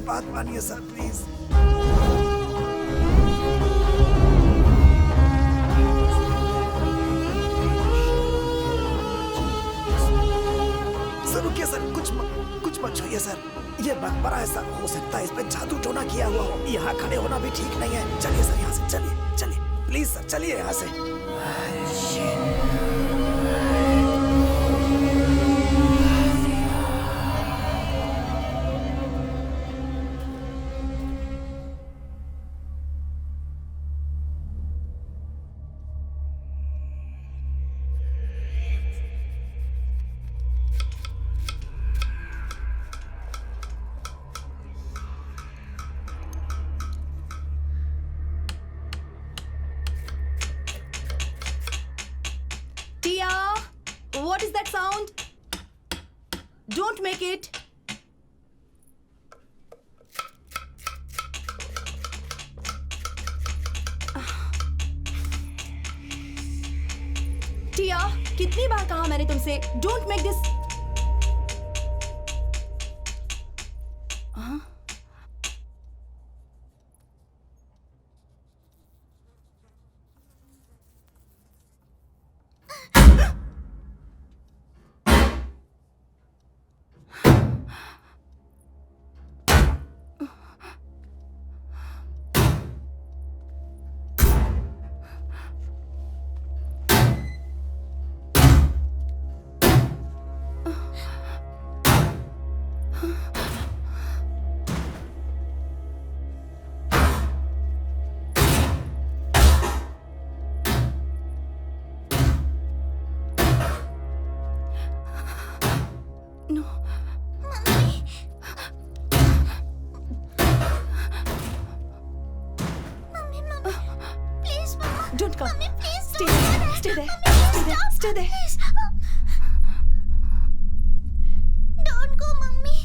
बात मानिए sir please. Sir रुकिए सर, कुछ मत छूइए सर। ये मकबरा ऐसा हो सकता है, इस पे जादू टोना किया हुआ हो। यहाँ खड़े होना भी ठीक नहीं है। चलिए सर यहाँ से, चलिए प्लीज सर, चलिए यहाँ से। What is that sound? Don't make it. टिया, कितनी बार कहा मैंने तुमसे, don't make this. Don't come. Mommy, please Stay don't. there. Stay there. Mommy, Stay there. please, Stay there. Please. Don't go, Mummy.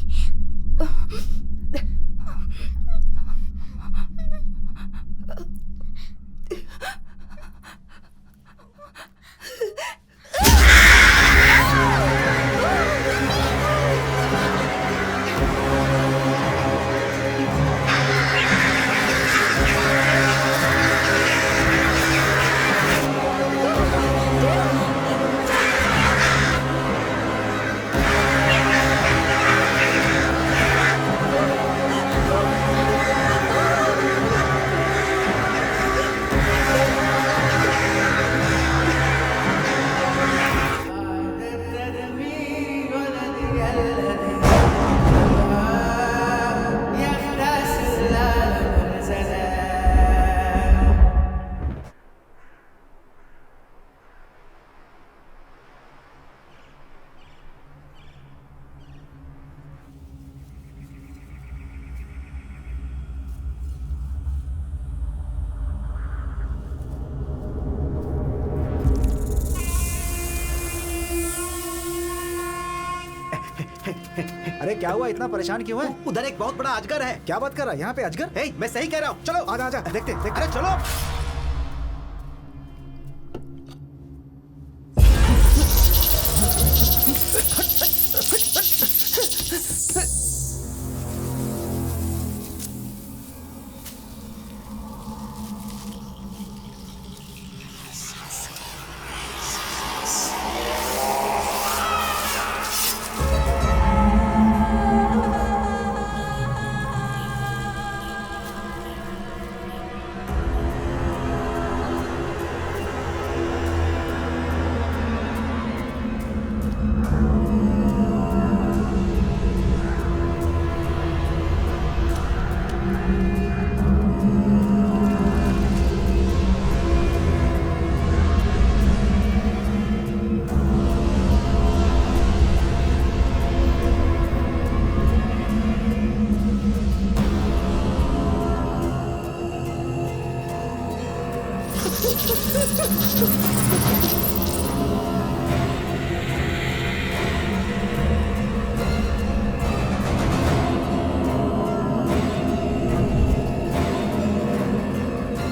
अरे क्या हुआ, इतना परेशान क्यों है? उधर एक बहुत बड़ा अजगर है। क्या बात कर रहा है? यहाँ पे अजगर? हे, मैं सही कह रहा हूँ, चलो आजा आजा, देखते देखते। अरे चलो।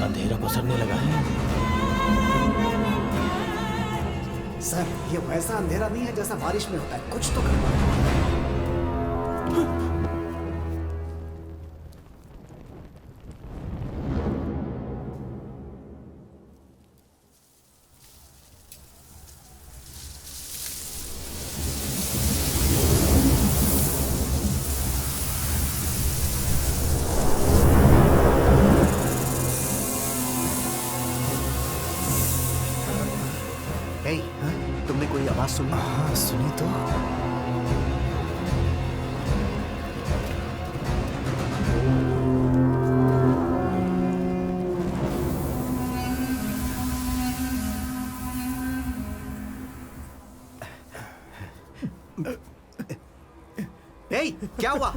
अंधेरा पसरने लगा है। सर ये वैसा अंधेरा नहीं है जैसा बारिश में होता है, कुछ तो करना है। हे, तुमने कोई आवाज सुनी? हाँ सुनी तो। हे, क्या हुआ?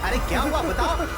अरे क्या हुआ बताओ?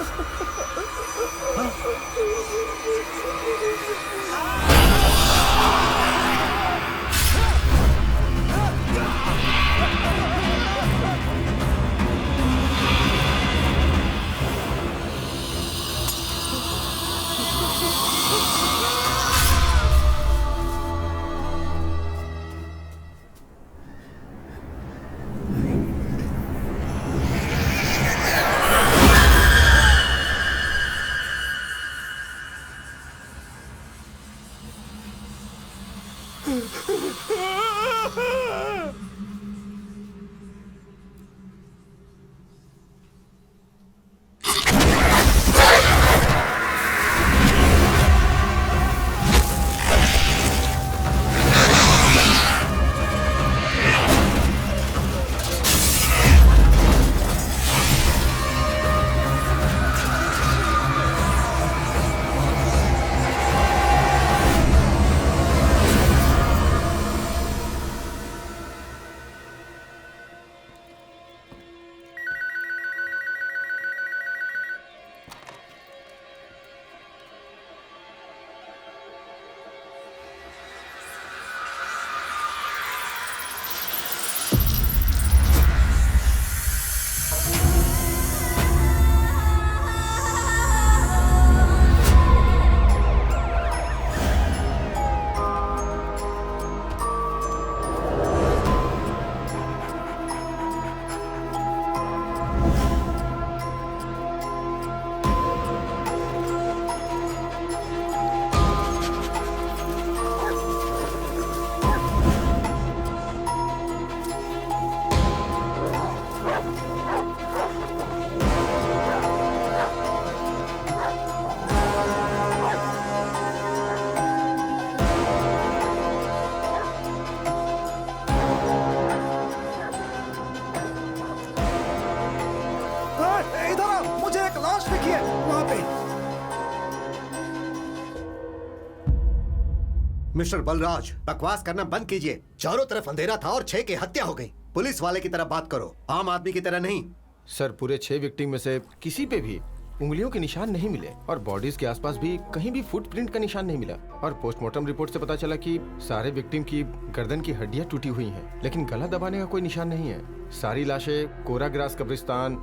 मिस्टर बलराज, बकवास करना बंद कीजिए। चारों तरफ अंधेरा था और 6 की हत्या हो गई। पुलिस वाले की तरह बात करो, आम आदमी की तरह नहीं। सर, पूरे 6 विक्टिम में से किसी पे भी उंगलियों के निशान नहीं मिले और बॉडीज के आसपास भी कहीं भी फुटप्रिंट का निशान नहीं मिला। और पोस्टमार्टम रिपोर्ट से पता चला कि सारे विक्टिम की गर्दन की हड्डियां टूटी हुई हैं, लेकिन गला दबाने का कोई निशान नहीं है। सारी लाशें कोरा ग्रास कब्रिस्तान,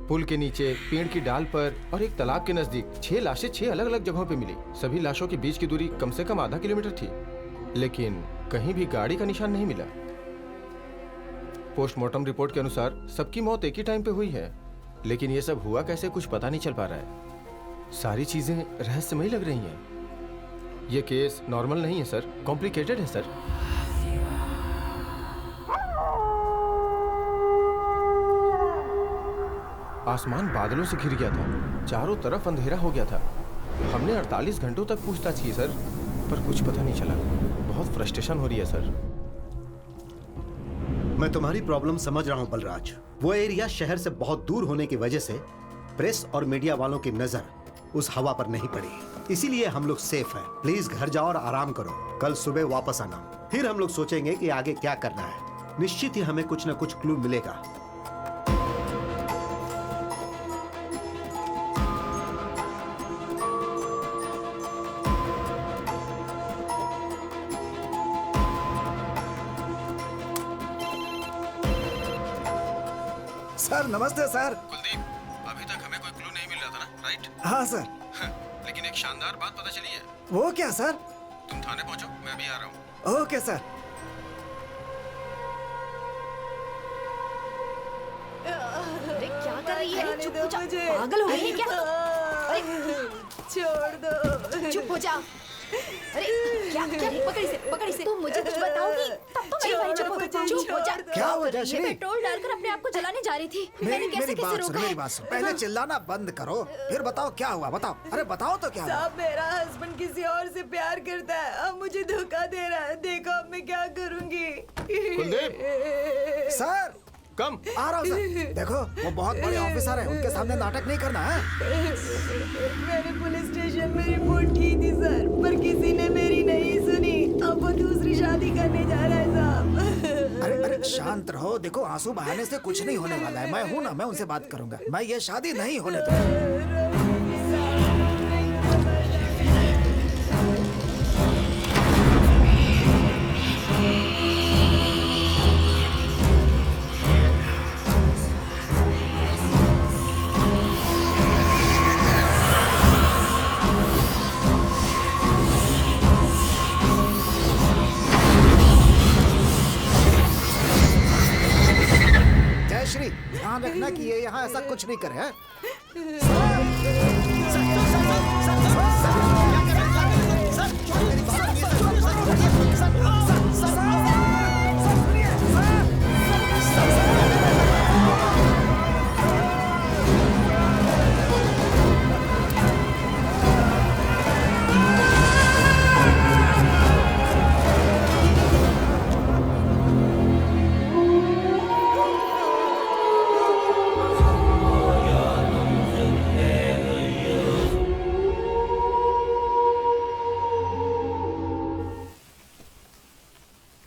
पुल के नीचे, पेड़ की डाल पर और एक तालाब के नजदीक 6 लाशें 6 अलग अलग जगहों पे मिली। सभी लाशों के बीच की दूरी कम से कम आधा किलोमीटर थी, लेकिन कहीं भी गाड़ी का निशान नहीं मिला। पोस्टमार्टम रिपोर्ट के अनुसार सबकी मौत एक ही टाइम पे हुई है, लेकिन ये सब हुआ कैसे कुछ पता नहीं चल पा रहा है। सारी चीजें रहस्यमयी लग रही हैं। ये केस नॉर्मल नहीं है सर, कॉम्प्लिकेटेड है सर। आसमान बादलों से घिर गया था, चारों तरफ अंधेरा हो गया था। हमने 48 घंटों तक पूछताछ की सर, पर कुछ पता नहीं चला। बहुत फ्रस्ट्रेशन हो रही है सर। मैं तुम्हारी प्रॉब्लम समझ रहा हूं बलराज। वो एरिया शहर से बहुत दूर होने की वजह से प्रेस और मीडिया वालों की नजर उस हवा पर नहीं पड़ी, इसीलिए हम लोग सेफ हैं। प्लीज घर जाओ और आराम करो, कल सुबह वापस आना, फिर हम लोग सोचेंगे कि आगे क्या करना है। निश्चित ही हमें कुछ न कुछ क्लू मिलेगा। सर नमस्ते सर। कुलदीप, अभी तक हमें कोई क्लू नहीं मिल रहा था ना, राइट? हाँ सर। लेकिन एक शानदार बात पता चली है। वो क्या सर? तुम थाने पहुंचो, मैं भी आ रहा हूँ। Okay sir. अरे क्या कर रही है? चुप हो जा, पागल हो गई है क्या? छोड़ दो। चुप हो जा। अरे क्या क्या पकड़ इसे तुम मुझे कुछ बताओगी तब तो मेरी वाली चुप हो जा। क्या हुआ ये जयश्री? पेट्रोल डालकर अपने आप को जलाने जा रही थी। मैंने मेरी कैसे मेरी कैसे बात सुनो, रोका मेरी है? बात सुनो। पहले चिल्लाना बंद करो, फिर बताओ क्या हुआ। बताओ, अरे बताओ तो क्या हुआ। साहब मेरा हस्बैंड किसी और से प्यार करता है, अब मुझे धोखा दे रहा है। देखो अब मैं क्या करूंगी। कुलदीप सर कम। आ रहा हूँ सर। देखो वो बहुत बड़े ऑफिसर हैं, उनके सामने नाटक नहीं करना है। मैंने पुलिस स्टेशन में रिपोर्ट की थी सर, पर किसी ने मेरी नहीं सुनी। अब वो दूसरी शादी करने जा रहा है साहब। अरे अरे शांत रहो। देखो आंसू बहाने से कुछ नहीं होने वाला है। मैं हूँ ना, मैं उनसे बात करूंगा। मैं ये शादी नहीं होने दूंगा। जयश्री ध्यान रखना कि ये यहाँ ऐसा कुछ नहीं करे हैं?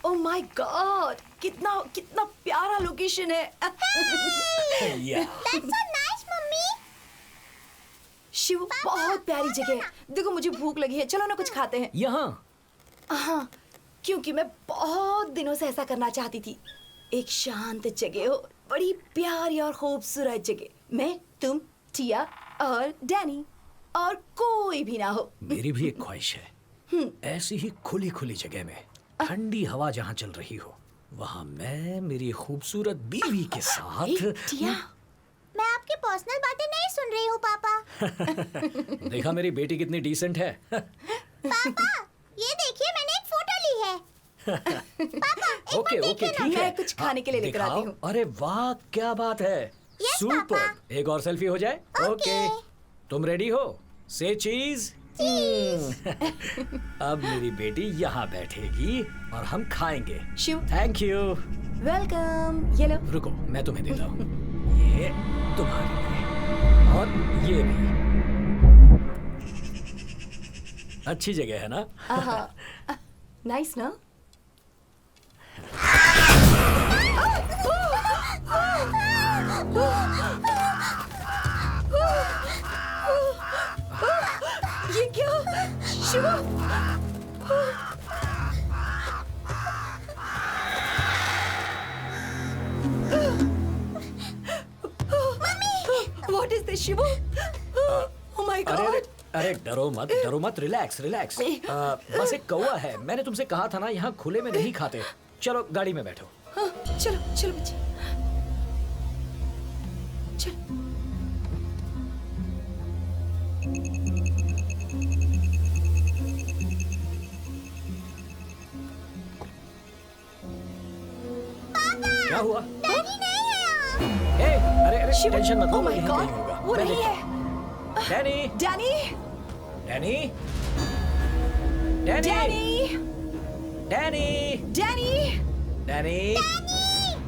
ओह माय गॉड, कितना कितना प्यारा लोकेशन है। That's so nice, mummy. Shiv बहुत प्यारी जगह है। देखो मुझे भूख लगी है, चलो ना कुछ खाते हैं। यहाँ हाँ, क्योंकि मैं बहुत दिनों से ऐसा करना चाहती थी। एक शांत जगह हो, बड़ी प्यारी और खूबसूरत जगह। मैं, तुम, टिया और डैनी, और कोई भी ना हो। मेरी भी एक ख्वाहिश है, ऐसी ही खुली खुली जगह में ठंडी हवा जहाँ चल रही हो, वहाँ मैं मेरी खूबसूरत बीवी के ए, साथ। टिया, मैं आपकी पर्सनल बातें नहीं सुन रही हूँ पापा। देखा मेरी बेटी कितनी डिसेंट है। पापा ये देखिए मैंने एक फोटो ली है। पापा एक ओके बार ओके देखिए ना। ठीक है। मैं कुछ खाने के लिए लेकर दिखाओ। आती हूँ। अरे वाह क्या बात है। Yes, super. पापा। एक और सेल्फी हो जाए। ओके। तुम रेडी हो? से चीज। अब मेरी बेटी यहाँ बैठेगी और हम खाएंगे। Shiv, thank you. वेलकम। ये लो। रुको मैं तुम्हें देता हूँ, ये तुम्हारे लिए और ये भी। अच्छी जगह है ना? नाइस ना? ये क्या? Shiv, What is this, Shivu? Oh my अरे अरे God! अरे डरो मत, रिलैक्स रिलैक्स। बस एक कौवा है, मैंने तुमसे कहा था ना यहाँ खुले में नहीं खाते। चलो गाड़ी में बैठो। हाँ, चलो चलो बच्चे, चलो। क्या हुआ? डैडी नहीं है यहाँ। अरे अरे शिव, टेंशन मत लो, oh my यहीं God, कहीं होगा। वो मैं नहीं देखता है। हूँ। Danny Danny, Danny Danny Danny, Danny Danny, Danny.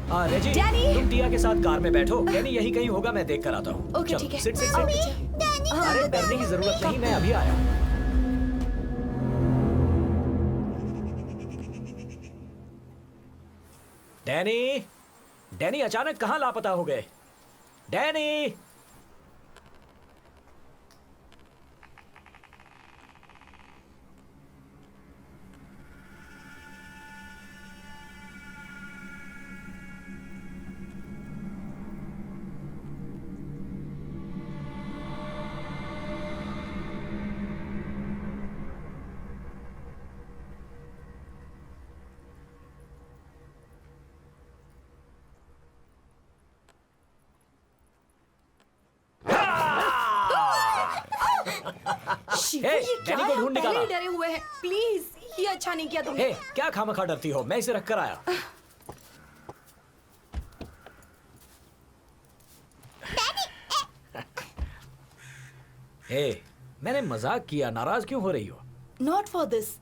हाँ रेजी, डैनी। तुम टिया के साथ कार में बैठो। डैनी यही कहीं होगा, मैं देख कर आता हूँ। ओके, चलो, ठीक है। Sit sit mummy sit. Daddy अरे डरने की जरूरत नहीं, मैं अभी आया। डैनी डैनी अचानक कहाँ लापता हो गए? डैनी। शिवू, हे, ये क्या डैनी को है? ढूंढ हम पहले ही निकाला। डरे हुए हैं। प्लीज, ये अच्छा नहीं किया तुमने। हे, क्या खामखा डरती हो? मैं इसे रख कर आया। हे, मैंने मजाक किया, नाराज क्यों हो रही हो? Not for this.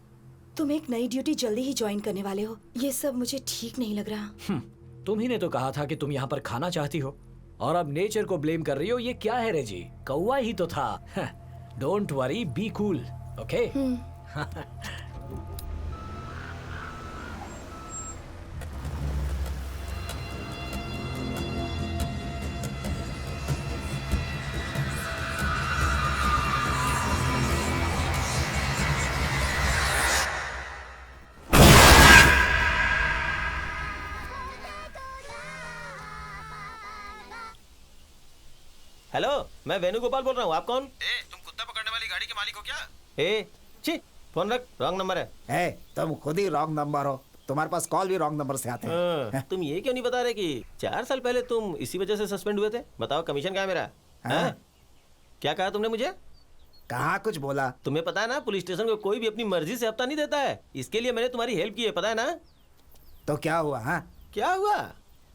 तुम एक नई ड्यूटी जल्दी ही ज्वाइन करने वाले हो। ये सब मुझे ठीक नहीं लग रहा। तुम ही ने तो कहा था कि तुम यहाँ पर खाना चाहती हो, और अब नेचर को ब्लेम कर रही हो। ये क्या है रेजी? कौवा ही तो था। Don't worry, be cool, okay? Hello, मैं वेणुगोपाल बोल रहा हूँ। आप कौन? तुम कुत्ता पकड़ने वाली गाड़ी के मालिक हो क्या? छी, फोन रख, रॉन्ग नंबर है। ए, तुम खुद ही रॉन्ग नंबर हो। तुम्हारे पास कॉल भी रॉन्ग नंबर से आते हैं। तुम ये क्यों नहीं बता रहे कि 4 साल पहले तुम इसी वजह से सस्पेंड हुए थे? बताओ, कमीशन क्या है मेरा? हैं? क्या कहा तुमने मुझे? कहाँ कुछ बोला? तुम्हें पता है ना, पुलिस स्टेशन को कोई भी अपनी मर्जी से हफ्ता नहीं देता है। इसके लिए मैंने तुम्हारी हेल्प की है, पता है ना? तो क्या हुआ? हाँ, क्या हुआ?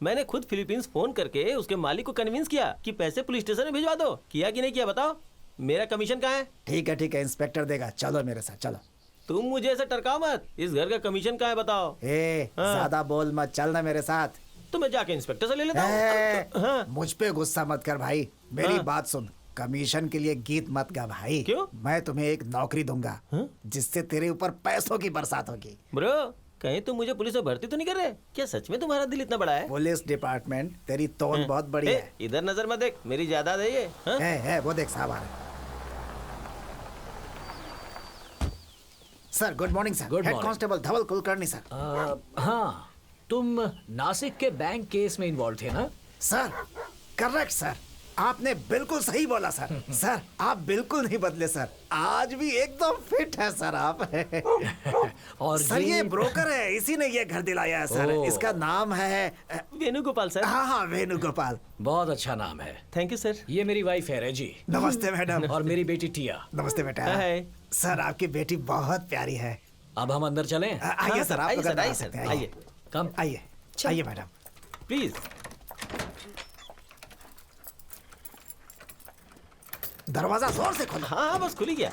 मैंने खुद फिलीपींस फोन करके उसके मालिक को कन्विंस किया कि पैसे पुलिस स्टेशन में भिजवा दो। किया कि नहीं किया बताओ? मेरा कमीशन कहाँ है? ठीक है, इंस्पेक्टर देगा। चलो मेरे साथ, चलो। तुम मुझे ऐसे टरकाओ मत। इस घर का कमीशन कहाँ है बताओ? हाँ। ज्यादा बोल मत, चलना मेरे साथ। तो मैं जाके इंस्पेक्टर से ले लेता ए, हूँ। हाँ। मुझ पे गुस्सा मत कर भाई। मेरी हाँ। बात सुन। कमीशन के लिए गीत मत गा भाई। क्यों? मैं तुम्हें एक नौकरी दूंगा जिससे तेरे ऊपर पैसों की बरसात होगी। ब्रो, कहीं तुम मुझे पुलिस में भर्ती तो नहीं कर रहे? क्या सच में तुम्हारा दिल इतना बड़ा है? पुलिस डिपार्टमेंट तेरी तोन बहुत बड़ी ए, है। इधर नजर मत देख, मेरी जायदाद है ये। हाँ? है, वो देख साहब आ रहे हैं। Sir, good morning sir. Good head morning. Constable Dhaval Kulkarni sir. हाँ, तुम नासिक के बैंक केस में इन्वॉल्व थे ना? Sir, correct sir. आपने बिल्कुल सही बोला सर। सर, आप बिल्कुल नहीं बदले सर। आज भी एकदम फिट है सर आप। और सर, ये ब्रोकर है, इसी ने ये घर दिलाया है सर। ओह। इसका नाम है वेणुगोपाल सर। हाँ, वेणुगोपाल। बहुत अच्छा नाम है। Thank you sir. ये मेरी वाइफ है रेजी, नमस्ते मैडम। और मेरी बेटी टिया। नमस्ते बेटा। हाय। सर, आपकी बेटी बहुत प्यारी है। अब हम अंदर चलें? आइए हाँ, सर, आप आइए लोग सर, अंदर आ आइए सकते सर, हैं। आइए। कम। आइए, आइए मैडम। प्लीज। दरवाजा जोर से खोलो। हाँ, बस खुल ही गया।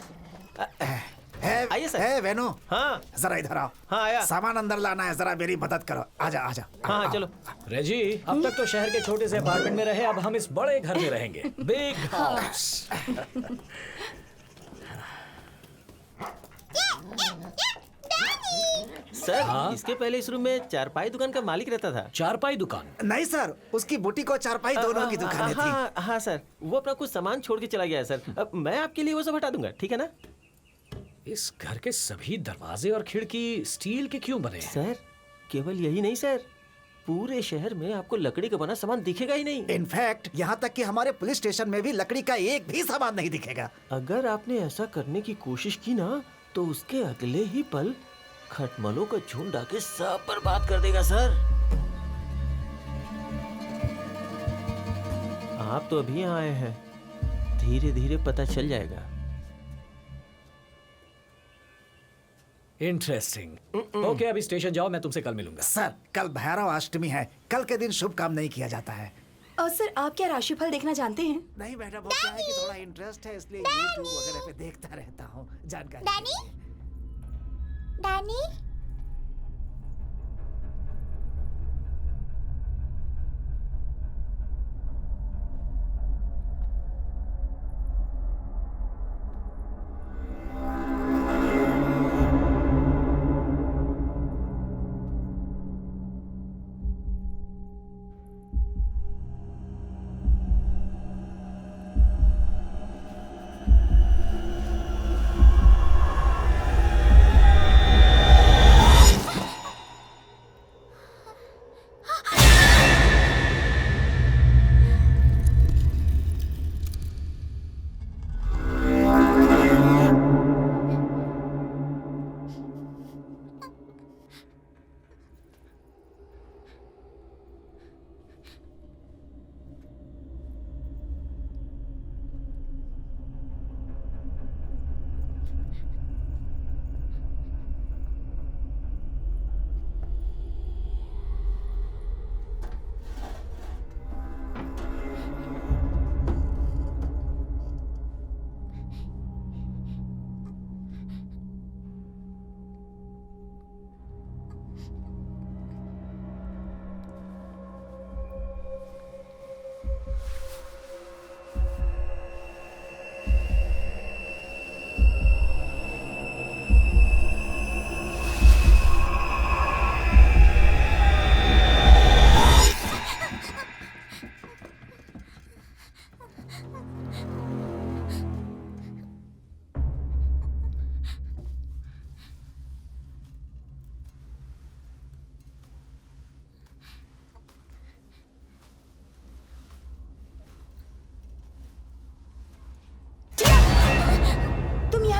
आइए सर। है वेणु, हाँ जरा इधर आओ। हाँ, आया। सामान अंदर लाना है, जरा मेरी मदद करो। आजा, आजा। हाँ, आओ। चलो। रेजी, अब तक तो शहर के छोटे से अपार्टमेंट में रहे, अब हम इस बड़े घर में रहेंगे। Big house. सर, इसके पहले इस रूम में चारपाई दुकान का मालिक रहता था। चारपाई दुकान? नहीं सर, उसकी बुटी को चारपाई दोनों की दुकानें थी। हाँ, हाँ सर, वो अपना कुछ सामान छोड़ के चला गया है सर। अब मैं आपके लिए वो सब हटा दूंगा, ठीक है ना? इस घर के सभी दरवाजे और खिड़की स्टील के क्यों बने हैं? सर, केवल यही नहीं सर, पूरे शहर में आपको लकड़ी का बना सामान दिखेगा ही नहीं। इनफैक्ट यहाँ तक कि हमारे पुलिस स्टेशन में भी लकड़ी का एक भी सामान नहीं दिखेगा। अगर आपने ऐसा करने की कोशिश की ना, तो उसके अगले ही पल खटमलों का झुंड आके सब बर्बाद कर देगा सर। आप तो अभी आए हैं, धीरे धीरे पता चल जाएगा। इंटरेस्टिंग। ओके, अभी स्टेशन जाओ, मैं तुमसे कल मिलूंगा। सर, कल भैरव अष्टमी है। कल के दिन शुभ काम नहीं किया जाता है। और सर, आप क्या राशिफल देखना जानते हैं? नहीं मैडम, वो क्या है कि थोड़ा इंटरेस्ट है, इसलिए यूट्यूब वगैरह पे देखता रहता हूँ जानकारी। डैनी? डैनी?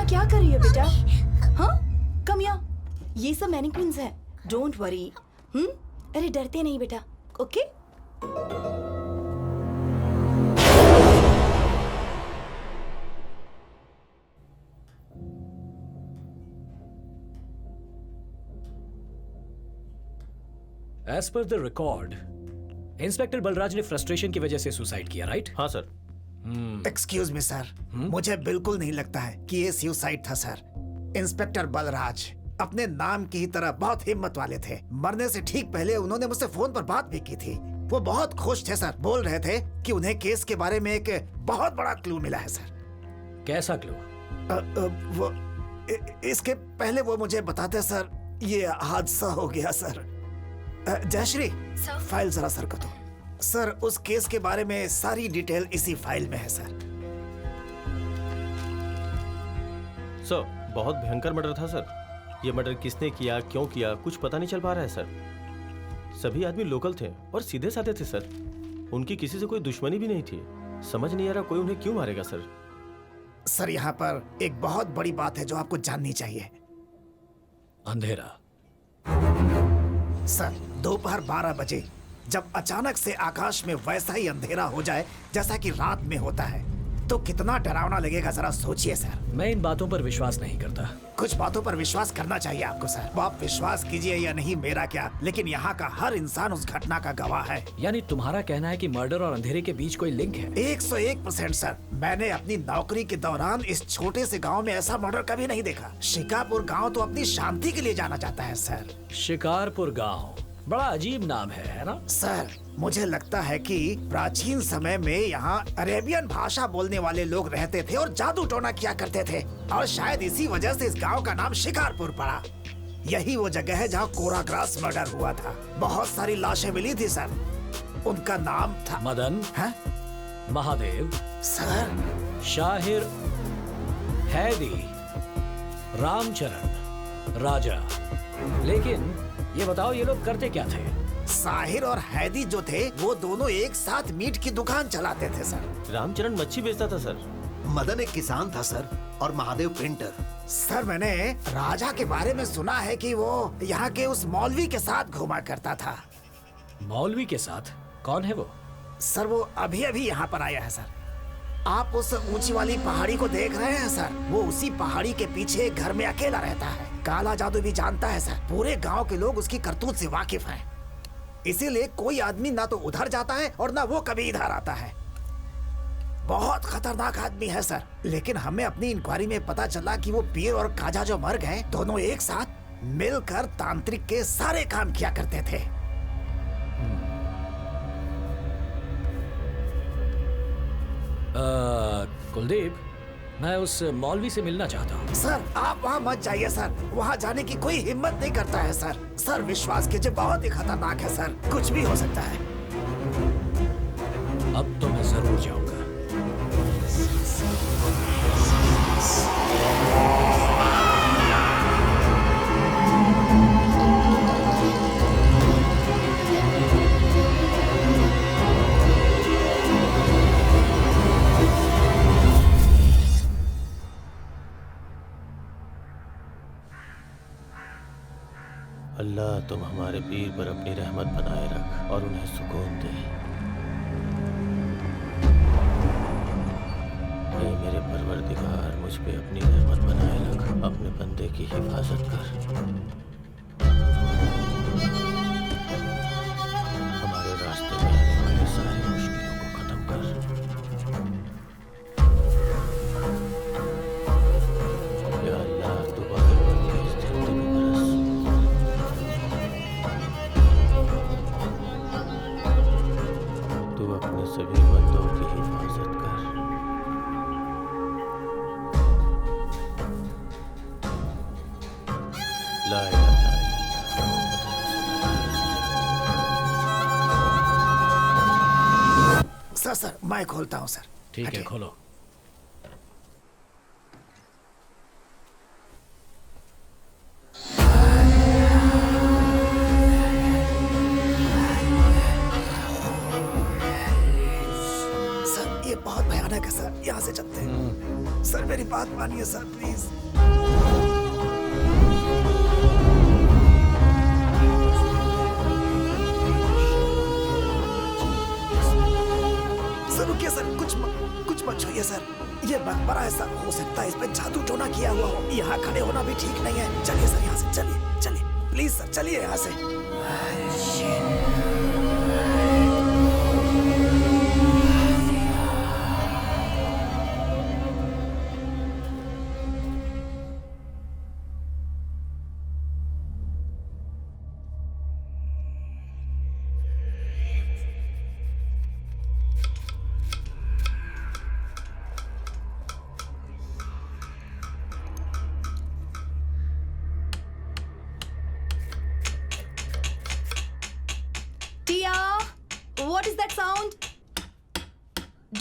क्या कर रही हो बेटा? हाँ, कम या ये सब मैनिक्विन्स हैं। Don't worry. अरे डरते नहीं बेटा, okay? As per the record, inspector Balraj ने फ्रस्ट्रेशन की वजह से सुसाइड किया, राइट? हाँ सर। एक्सक्यूज मी सर, मुझे बिल्कुल नहीं लगता है कि ये सुसाइड था सर। इंस्पेक्टर बलराज अपने नाम की ही तरह बहुत हिम्मत वाले थे। मरने से ठीक पहले उन्होंने मुझसे फोन पर बात भी की थी। वो बहुत खुश थे सर, बोल रहे थे कि उन्हें केस के बारे में एक बहुत बड़ा क्लू मिला है सर। कैसा क्लू? वो इसके पहले वो मुझे बताते सर, ये हादसा हो गया सर। जयश्री, फाइल जरा सर को दो। सर, उस केस के बारे में सारी डिटेल इसी फाइल में है सर। सर, बहुत भयंकर मर्डर था सर। ये मर्डर किसने किया, क्यों किया, कुछ पता नहीं चल पा रहा है सर। सभी आदमी लोकल थे और सीधे साधे थे सर। उनकी किसी से कोई दुश्मनी भी नहीं थी। समझ नहीं आ रहा कोई उन्हें क्यों मारेगा सर। सर, यहाँ पर एक बहुत बड़ी बात है जो आपको जाननी चाहिए। अंधेरा। सर, दोपहर 12 बजे जब अचानक से आकाश में वैसा ही अंधेरा हो जाए जैसा कि रात में होता है, तो कितना डरावना लगेगा जरा सोचिए सर। मैं इन बातों पर विश्वास नहीं करता। कुछ बातों पर विश्वास करना चाहिए आपको सर। वो आप विश्वास कीजिए या नहीं, मेरा क्या, लेकिन यहाँ का हर इंसान उस घटना का गवाह है। यानी तुम्हारा कहना है कि मर्डर और अंधेरे के बीच कोई लिंक है? 101% सर। मैंने अपनी नौकरी के दौरान इस छोटे से गांव में ऐसा मर्डर कभी नहीं देखा। शिकारपुर गांव तो अपनी शांति के लिए जाना जाता है सर। शिकारपुर गांव बड़ा अजीब नाम है ना? सर, मुझे लगता है कि प्राचीन समय में यहाँ अरेबियन भाषा बोलने वाले लोग रहते थे और जादू टोना किया करते थे, और शायद इसी वजह से इस गांव का नाम शिकारपुर पड़ा। यही वो जगह है जहाँ कोराग्रास मर्डर हुआ था। बहुत सारी लाशें मिली थी सर। उनका नाम था मदन, है? महादेव, सर, शाहिर, हैदी, रामचरण, राजा। लेकिन ये बताओ, ये लोग करते क्या थे? साहिर और हैदी जो थे वो दोनों एक साथ मीट की दुकान चलाते थे सर। रामचरण मच्छी बेचता था सर। मदन एक किसान था सर, और महादेव प्रिंटर। सर, मैंने राजा के बारे में सुना है कि वो यहाँ के उस मौलवी के साथ घूमा करता था। मौलवी के साथ? कौन है वो? सर, वो अभी अभी यहाँ पर आया है सर। आप उस ऊंची वाली पहाड़ी को देख रहे हैं सर? वो उसी पहाड़ी के पीछे एक घर में अकेला रहता है। काला जादू भी जानता है सर। पूरे गांव के लोग उसकी करतूत से वाकिफ हैं। इसीलिए कोई आदमी ना तो उधर जाता है और ना वो कभी इधर आता है। बहुत खतरनाक आदमी है सर। लेकिन हमें अपनी इंक्वायरी में पता चला कि वो पीर और काजा जो मर गए, दोनों एक साथ मिलकर तांत्रिक के सारे काम किया करते थे। कुलदीप, मैं उस मौलवी से मिलना चाहता हूँ। सर, आप वहाँ मत जाइए सर। वहाँ जाने की कोई हिम्मत नहीं करता है सर। सर, विश्वास कीजिए, बहुत ही खतरनाक है सर। कुछ भी हो सकता है। अब तो मैं जरूर जाऊंगा। अल्लाह, तुम हमारे पीर पर अपनी रहमत बनाए रख और उन्हें सुकून दे। ऐ मेरे परवरदिगार, मुझ पे अपनी रहमत बनाए रख, अपने बंदे की हिफाजत कर। हमारे रास्ते में आने वाली सारी मुश्किलों को खत्म कर। या अल्लाह, तू बादल बन के इस धरती में बरस। तू अपने सभी बंदों की हिफाजत कर। ला इलाहा इल्लल्लाह। सर, मैं खोलता हूँ सर। ठीक है, हटिए। खोलो। सर, ये बहुत भयानक है सर। यहाँ से चलते हैं। सर, मेरी बात मानिए सर प्लीज। सर रुकिए सर, कुछ मत छूइए सर। ये मकबरा ऐसा हो सकता है इस पे जादू टोना किया हुआ हो। यहाँ खड़े होना भी ठीक नहीं है। चलिए सर यहाँ से, चलिए प्लीज सर, चलिए यहाँ से। Tia, what is that sound?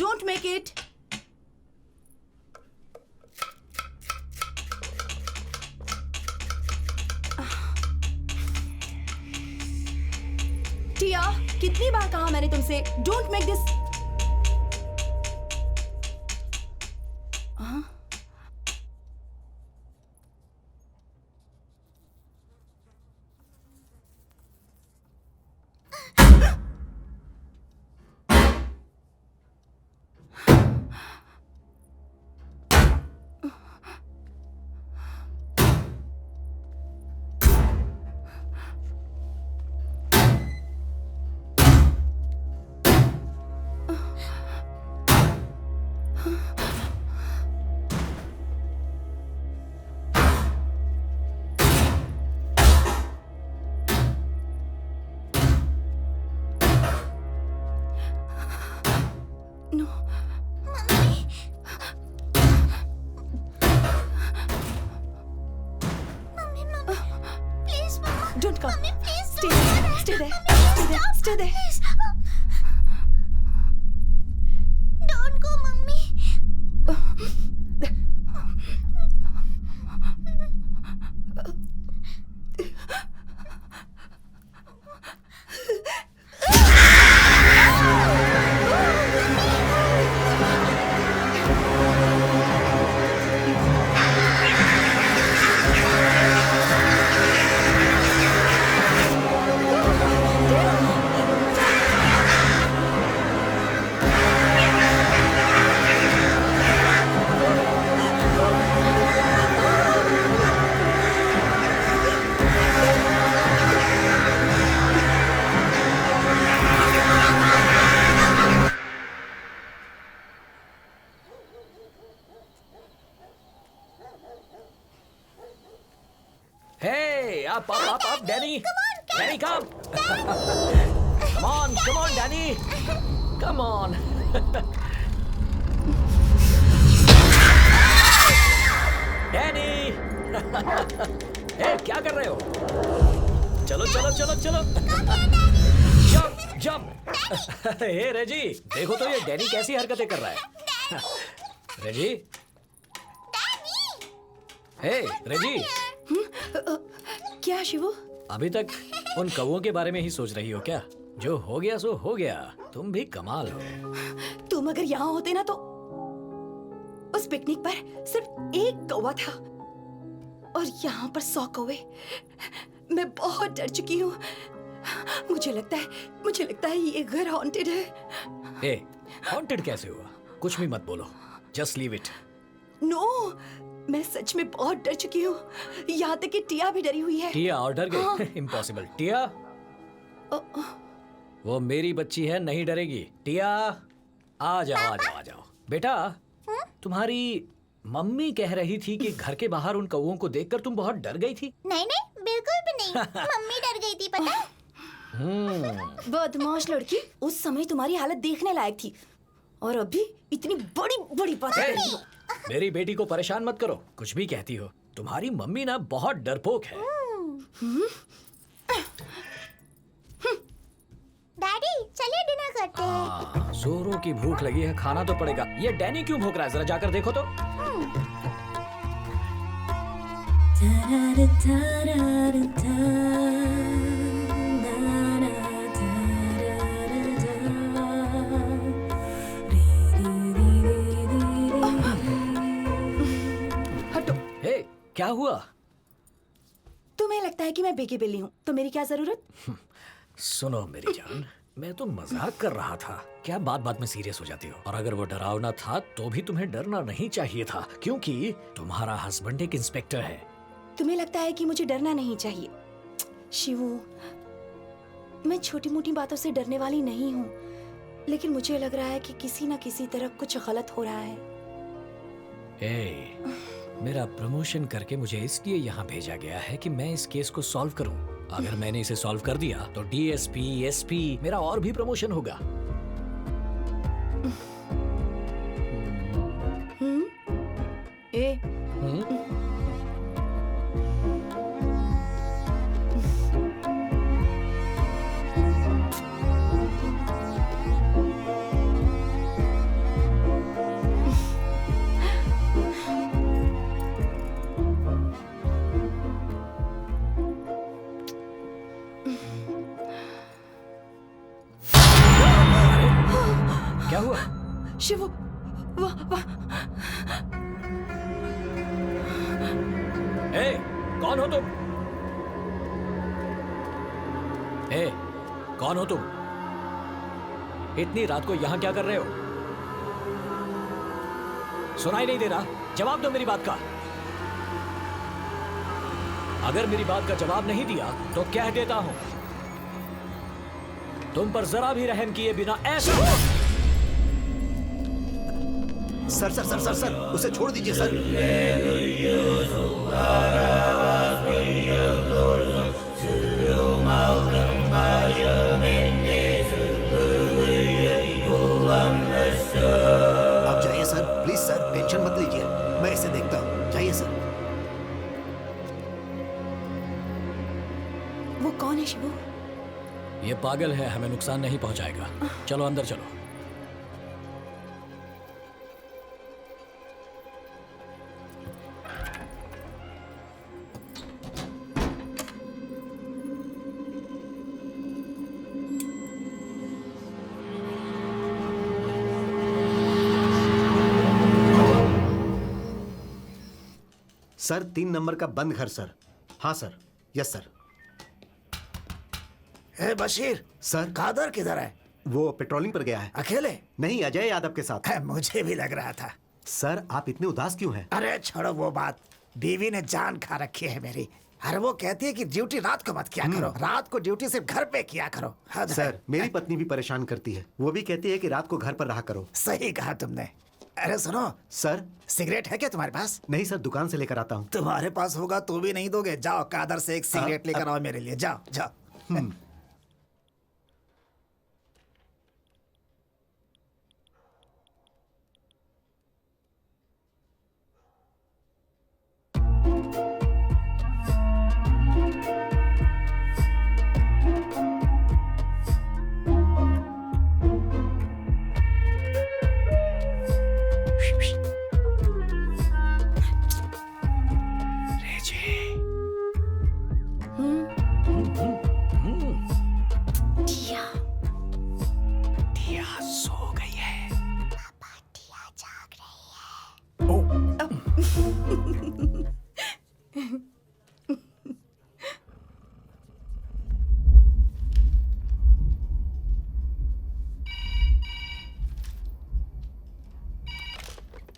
Don't make it. टिया, कितनी बार कहा मैंने तुमसे don't make this. Don't come. Mummy, please Stay don't there. do that. Stay there. Mummy, Stay there. stop. Stay there. Please. Don't go, Mummy. Hey, up, Danny. Danny, come. Come on, Danny. Come on. Danny. Hey, क्या कर रहे हो? चलो. Jump. हे रेजी, देखो तो ये Danny कैसी हरकतें कर रहा है. रेजी. हे, रेजी. क्या शिवू? अभी तक उन कौवों के बारे में ही सोच रही हो क्या? जो हो गया सो हो गया. तुम भी कमाल हो. तुम अगर यहाँ होते ना तो उस पिकनिक पर सिर्फ एक कौवा था और यहाँ पर 100 कौवे. मैं बहुत डर चुकी हूँ. मुझे लगता है ये घर हॉन्टेड है. ए, हॉन्टेड कैसे हुआ? कुछ भी मत बोलो. Just leave it. नो, मैं सच में बहुत डर चुकी हूँ. यहाँ तक कि टिया भी डरी हुई है. टिया और डर गई? इम्पॉसिबल. टिया, वो मेरी बच्ची है, नहीं डरेगी. टिया, आ जाओ. बेटा, तुम्हारी मम्मी कह रही थी कि घर के बाहर उन कौवों को देखकर तुम बहुत डर गई थी. नहीं, बिल्कुल भी नहीं. मम्मी डर गई थी, पता है? बदमाश लड़की. उस समय तुम्हारी हालत देखने लायक थी और अभी इतनी बड़ी बात कर रही हो. मेरी बेटी को परेशान मत करो. कुछ भी कहती हो. तुम्हारी मम्मी ना बहुत डरपोक है. डैडी, चलिए डिनर करते हैं. जोरों की भूख लगी है, खाना तो पड़ेगा. ये डैनी क्यों भूख रहा है? जरा जाकर देखो तो. क्या हुआ? तुम्हें लगता है कि मैं बेगी बिल्ली हूँ, तो मेरी क्या जरूरत? सुनो मेरी जान, मैं तो मजाक कर रहा था। क्या बात बात में सीरियस हो जाती हो? और अगर वो डरावना था तो भी तुम्हें डरना नहीं चाहिए था, क्योंकि तुम्हारा हस्बैंड एक इंस्पेक्टर है। तुम्हें लगता है कि मुझे डरना नहीं चाहिए? शिवू, मैं छोटी मोटी बातों से डरने वाली नहीं हूँ, लेकिन मुझे लग रहा है कि किसी न किसी तरह कुछ गलत हो रहा है। मेरा प्रमोशन करके मुझे इसलिए यहाँ भेजा गया है कि मैं इस केस को सॉल्व करूँ। अगर मैंने इसे सॉल्व कर दिया तो डीएसपी, एसपी, मेरा और भी प्रमोशन होगा। क्या हुआ? शिवू, वाह। कौन हो तुम? कौन हो तुम? इतनी रात को यहाँ क्या कर रहे हो? सुनाई नहीं दे रहा? जवाब दो मेरी बात का। अगर मेरी बात का जवाब नहीं दिया तो कह देता हूं, तुम पर जरा भी रहम किए बिना ऐसा। सर, उसे छोड़ दीजिए सर। आप जाइए सर, प्लीज सर, टेंशन मत लीजिए, मैं इसे देखता हूँ। जाइए सर। वो कौन है शिवू? ये पागल है, हमें नुकसान नहीं पहुंचाएगा। चलो अंदर चलो। सर 3 नंबर का बंद घर सर। हाँ sir, yes sir. Bashir sir, Kadar किधर है? वो पेट्रोलिंग पर गया है। अकेले? नहीं, अजय यादव के साथ। मुझे भी लग रहा था। सर, आप इतने उदास क्यों हैं? अरे छोड़ो वो बात, बीवी ने जान खा रखी है मेरी। अरे वो कहती है कि ड्यूटी रात को मत किया करो, रात को ड्यूटी सिर्फ घर पे किया करो। सर, मेरी पत्नी भी परेशान करती है, वो भी कहती है कि रात को घर पर रहा करो। सही कहा तुमने। अरे सुनो सर, सिगरेट है क्या तुम्हारे पास? नहीं सर, दुकान से लेकर आता हूँ। तुम्हारे पास होगा तो भी नहीं दोगे? जाओ कादर से एक सिगरेट लेकर आओ मेरे लिए, जाओ जाओ।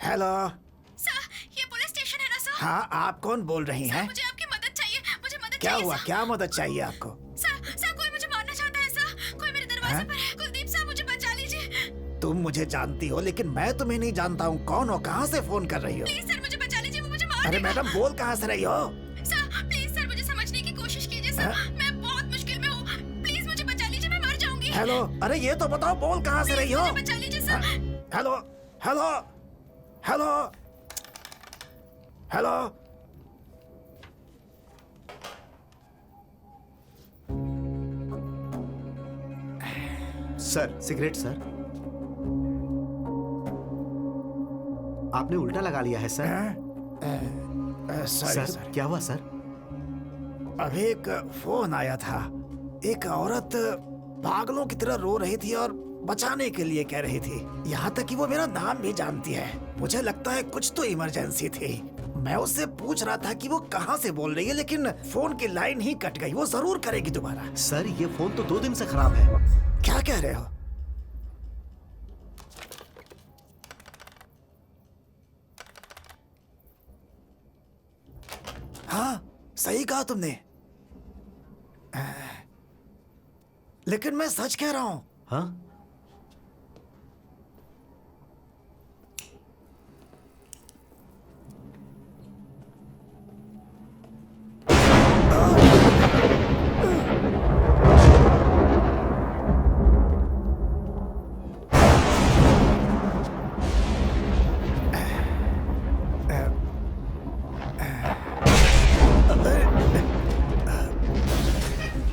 हेलो सर, ये पुलिस स्टेशन है ना सर? हाँ, आप कौन बोल रही हैं? मुझे आपकी मदद चाहिए, मुझे मदद क्या चाहिए हुआ? सर। क्या मदद चाहिए आपको? सर कोई मुझे मारना चाहता है सर, कोई मेरे दरवाजे पर है। कुलदीप सर, मुझे बचा लीजिए। तुम मुझे जानती हो लेकिन मैं तुम्हें नहीं जानता हूँ। कौन हो? कहाँ से फोन कर रही हो? प्लीज सर, मुझे बचा लीजिए, वो मुझे मार अरे देगा। मैडम, बोल कहाँ से रही हो? सर प्लीज सर, मुझे समझने की कोशिश कीजिए सर, मैं बहुत मुश्किल में हूँ। प्लीज मुझे बचा लीजिए, मैं मर जाऊंगी। हेलो, अरे ये तो बताओ, बोल कहाँ से रही हो? मुझे बचा लीजिए sir. Hello hello hello hello. Sir, cigarette sir. आपने उल्टा लगा लिया है सर। सॉरी सर, क्या हुआ सर? अभी एक फोन आया था। एक औरत पागलों की तरह रो रही थी और बचाने के लिए कह रही थी। यहाँ तक कि वो मेरा नाम भी जानती है। मुझे लगता है कुछ तो इमरजेंसी थी। मैं उससे पूछ रहा था कि वो कहाँ से बोल रही है, लेकिन फोन की लाइन ही कट गई। वो जरूर करेगी दोबारा। सर ये फोन तो 2 दिन से खराब है। क्या कह रहे हो? हाँ, सही कहा तुमने। लेकिन मैं सच कह रहा हूं। हाँ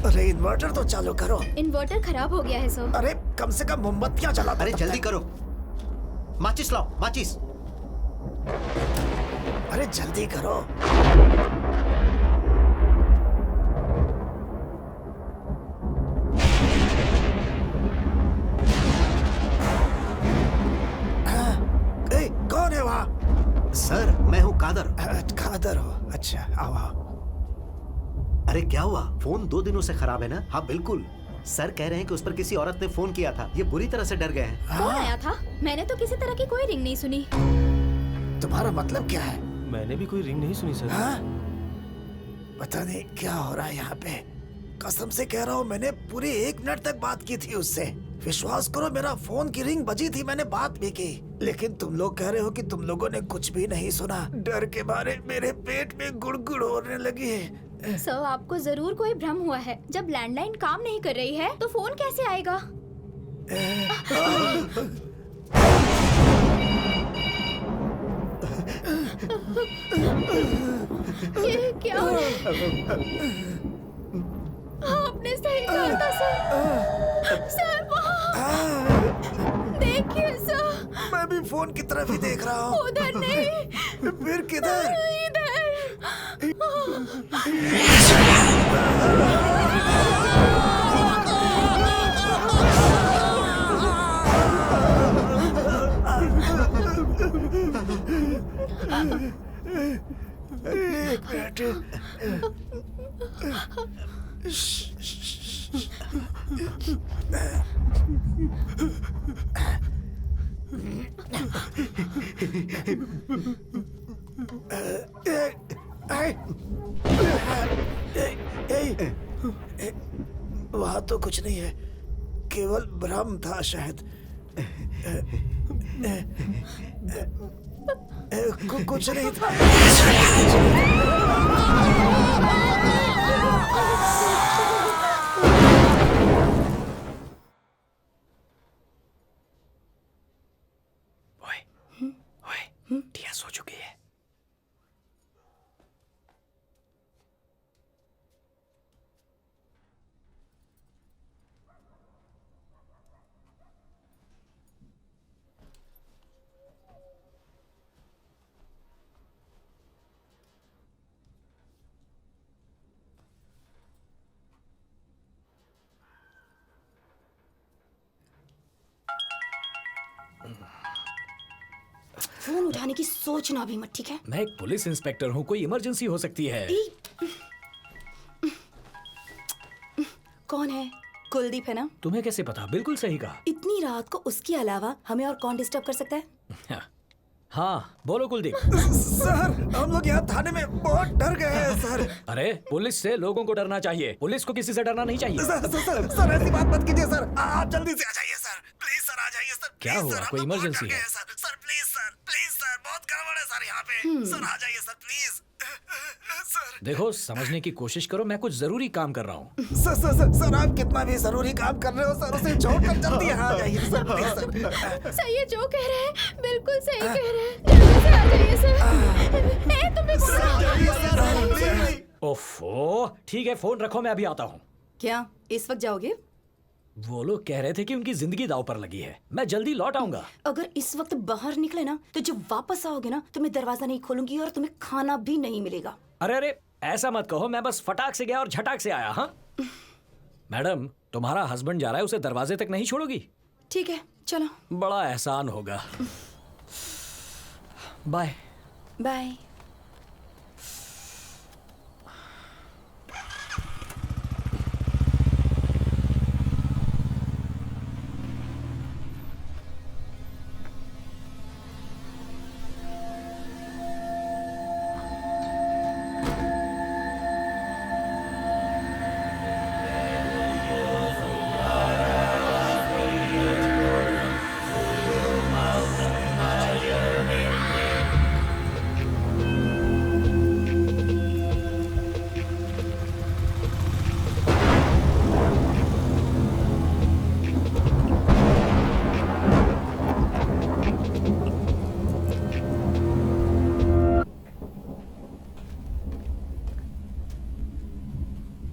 अरे इन्वर्टर तो चालू करो। इन्वर्टर खराब हो गया है सर। अरे कम से कम मोमबत्तियां जला दो अरे तब जल्दी तक। करो, माचिस लाओ, माचिस। अरे जल्दी करो। ए, कौन है वहाँ? सर मैं हूँ कादर। खादर हो? अच्छा, आओ आओ। अरे क्या हुआ? फोन 2 दिनों से खराब है ना? हाँ बिल्कुल। सर कह रहे हैं कि उस पर किसी औरत ने फोन किया था। ये बुरी तरह से डर गए हैं। कौन आया था? मैंने तो किसी तरह की कोई रिंग नहीं सुनी। तुम्हारा मतलब क्या है? मैंने भी कोई रिंग नहीं सुनी सर। हाँ? पता नहीं क्या हो रहा है यहाँ पे। कसम से कह रहा हूँ, मैंने पूरे 1 मिनट तक बात की थी उससे। विश्वास करो, मेरा फोन की रिंग बजी थी, मैंने बात भी की। लेकिन तुम लोग कह रहे हो कि तुम लोगों ने कुछ भी नहीं सुना। डर के मारे मेरे पेट में गुड़गुड़ होने लगी है। सर आपको जरूर कोई भ्रम हुआ है। जब लैंडलाइन काम नहीं कर रही है तो फोन कैसे आएगा? ये क्या? आपने सही कहा था सर। सर वहाँ देखिए सर। मैं भी फोन की तरफ ही देख रहा हूँ। उधर नहीं, फिर किधर? इधर। एक मिनट। वहां तो कुछ नहीं है, केवल भ्रम था शायद। कुछ नहीं था। ओए, टिया सो चुकी है। फोन उठाने की सोचना भी मत, ठीक है? मैं एक पुलिस इंस्पेक्टर हूँ, कोई इमरजेंसी हो सकती है। कौन है? कुलदीप है ना? तुम्हें कैसे पता? बिल्कुल सही कहा। इतनी रात को उसके अलावा हमें और कौन डिस्टर्ब कर सकता है? हाँ बोलो कुलदीप। सर, हम लोग यहाँ थाने में बहुत डर गए हैं सर। अरे पुलिस से लोगों को डरना चाहिए, पुलिस को किसी से डरना नहीं चाहिए। सर ऐसी बात मत कीजिए सर। आप जल्दी से आ जाइए सर, प्लीज सर, आ जाइए सर। क्या हुआ? कोई इमरजेंसी है? सर प्लीज सर, बहुत गड़बड़ है सर यहाँ पे। सर आ जाइए सर, प्लीज सर। देखो, समझने की कोशिश करो, मैं कुछ जरूरी काम कर रहा हूँ। सर आप कितना भी जरूरी काम कर रहे हो सर, उसे छोड़कर जल्दी यहाँ आ जाइए सर, प्लीज सर। सर ये जो कह रहे हैं बिल्कुल सही कह रहे हैं। जल्दी से आ जाइए सर। ए, तुम्हें ओफो, ठीक है, फोन रखो, मैं अभी आता हूँ। क्या इस वक्त जाओगे? वो लोग कह रहे थे कि उनकी जिंदगी दांव पर लगी है, मैं जल्दी लौट आऊंगा। अगर इस वक्त बाहर निकले ना तो जब वापस आओगे ना तो मैं दरवाजा नहीं खोलूंगी और तुम्हें खाना भी नहीं मिलेगा। अरे ऐसा मत कहो, मैं बस फटाक से गया और झटाक से आया। हाँ मैडम, तुम्हारा हस्बैंड जा रहा है, उसे दरवाजे तक नहीं छोड़ोगी? ठीक है चलो। बड़ा एहसान होगा। बाय। बाय।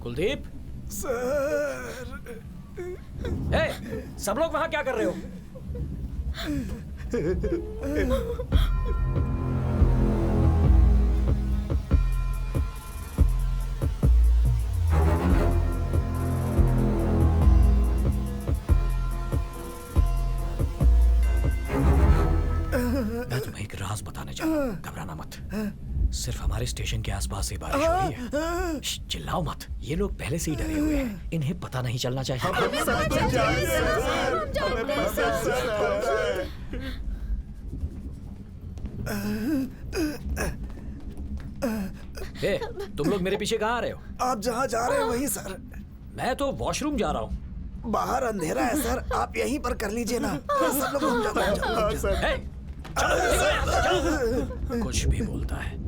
कुलदीप, सर। सब लोग वहां क्या कर रहे हो? मैं तुम्हें एक राज बताने जा रहा हूं, घबराना मत। सिर्फ हमारे स्टेशन के आसपास ही बारिश हो रही है। चिल्लाओ मत, ये लोग पहले से ही डरे हुए हैं, इन्हें पता नहीं चलना चाहिए। तुम लोग मेरे पीछे कहाँ आ रहे हो? आप जहाँ जा रहे हैं वहीं सर। मैं तो वॉशरूम जा रहा हूँ। बाहर अंधेरा है सर, आप यहीं पर कर लीजिए ना। सब लोग घूम जाओ। चलो, कुछ भी बोलता है।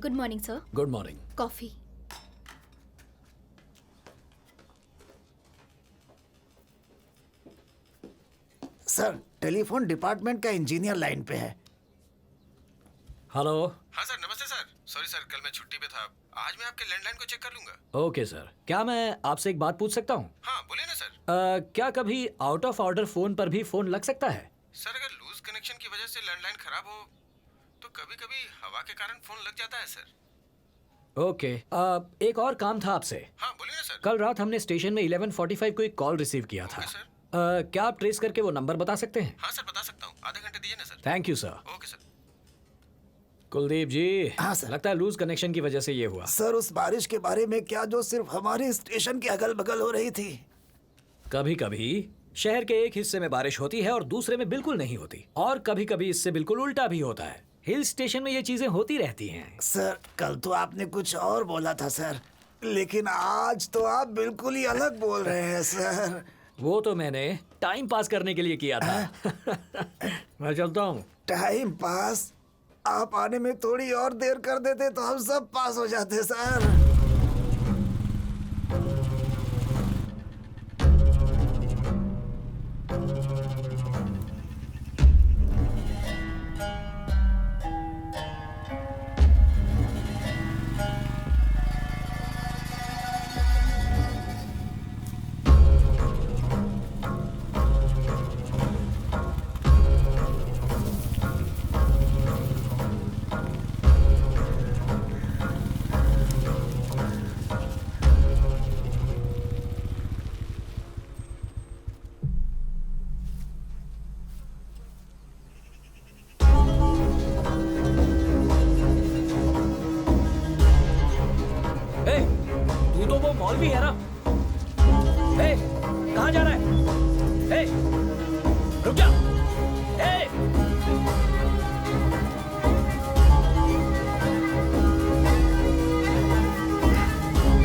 Good morning sir. Good morning. Coffee. Sir telephone department का इंजीनियर लाइन पे है। हेलो। हाँ सर, नमस्ते सर। सॉरी सर, कल मैं छुट्टी पे था। आज मैं आपके लैंडलाइन को चेक कर लूंगा। ओके सर, क्या मैं आपसे एक बात पूछ सकता हूँ? हाँ बोलिए ना सर। क्या कभी आउट ऑफ ऑर्डर फोन पर भी फोन लग सकता है? सर अगर लूज कनेक्शन की वजह से लैंडलाइन खराब हो तो कभी कभी हवा के कारण फोन लग जाता है सर। ओके। एक और काम था आपसे। हाँ बोलिए ना सर। कल रात हमने स्टेशन में 11:45 को एक कॉल रिसीव किया था। Okay sir. क्या आप ट्रेस करके वो नंबर बता सकते हैं? हाँ सर बता सकता हूँ, आधे घंटे दीजिए ना sir. Thank you sir. Okay sir. Kuldeep ji. हाँ, सर। लगता है लूज कनेक्शन की वजह से ये हुआ। सर उस बारिश के बारे में क्या जो सिर्फ हमारे स्टेशन के अगल बगल हो रही थी? कभी कभी शहर के एक हिस्से में बारिश होती है और दूसरे में बिल्कुल नहीं होती, और कभी कभी इससे बिल्कुल उल्टा भी होता है। हिल स्टेशन में ये चीजें होती रहती हैं। सर कल तो आपने कुछ और बोला था सर, लेकिन आज तो आप बिल्कुल ही अलग बोल रहे हैं सर। वो तो मैंने टाइम पास करने के लिए किया था। मैं चलता हूँ। Time pass? आप आने में थोड़ी और देर कर देते तो हम सब पास हो जाते सर। ए, तू तो वो मौलवी है ना? ए, कहाँ जा रहा है? ए, रुक जा। ए,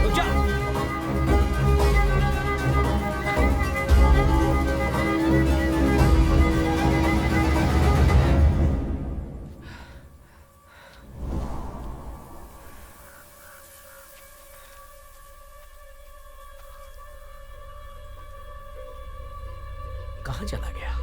रुक जा। कहाँ चला गया?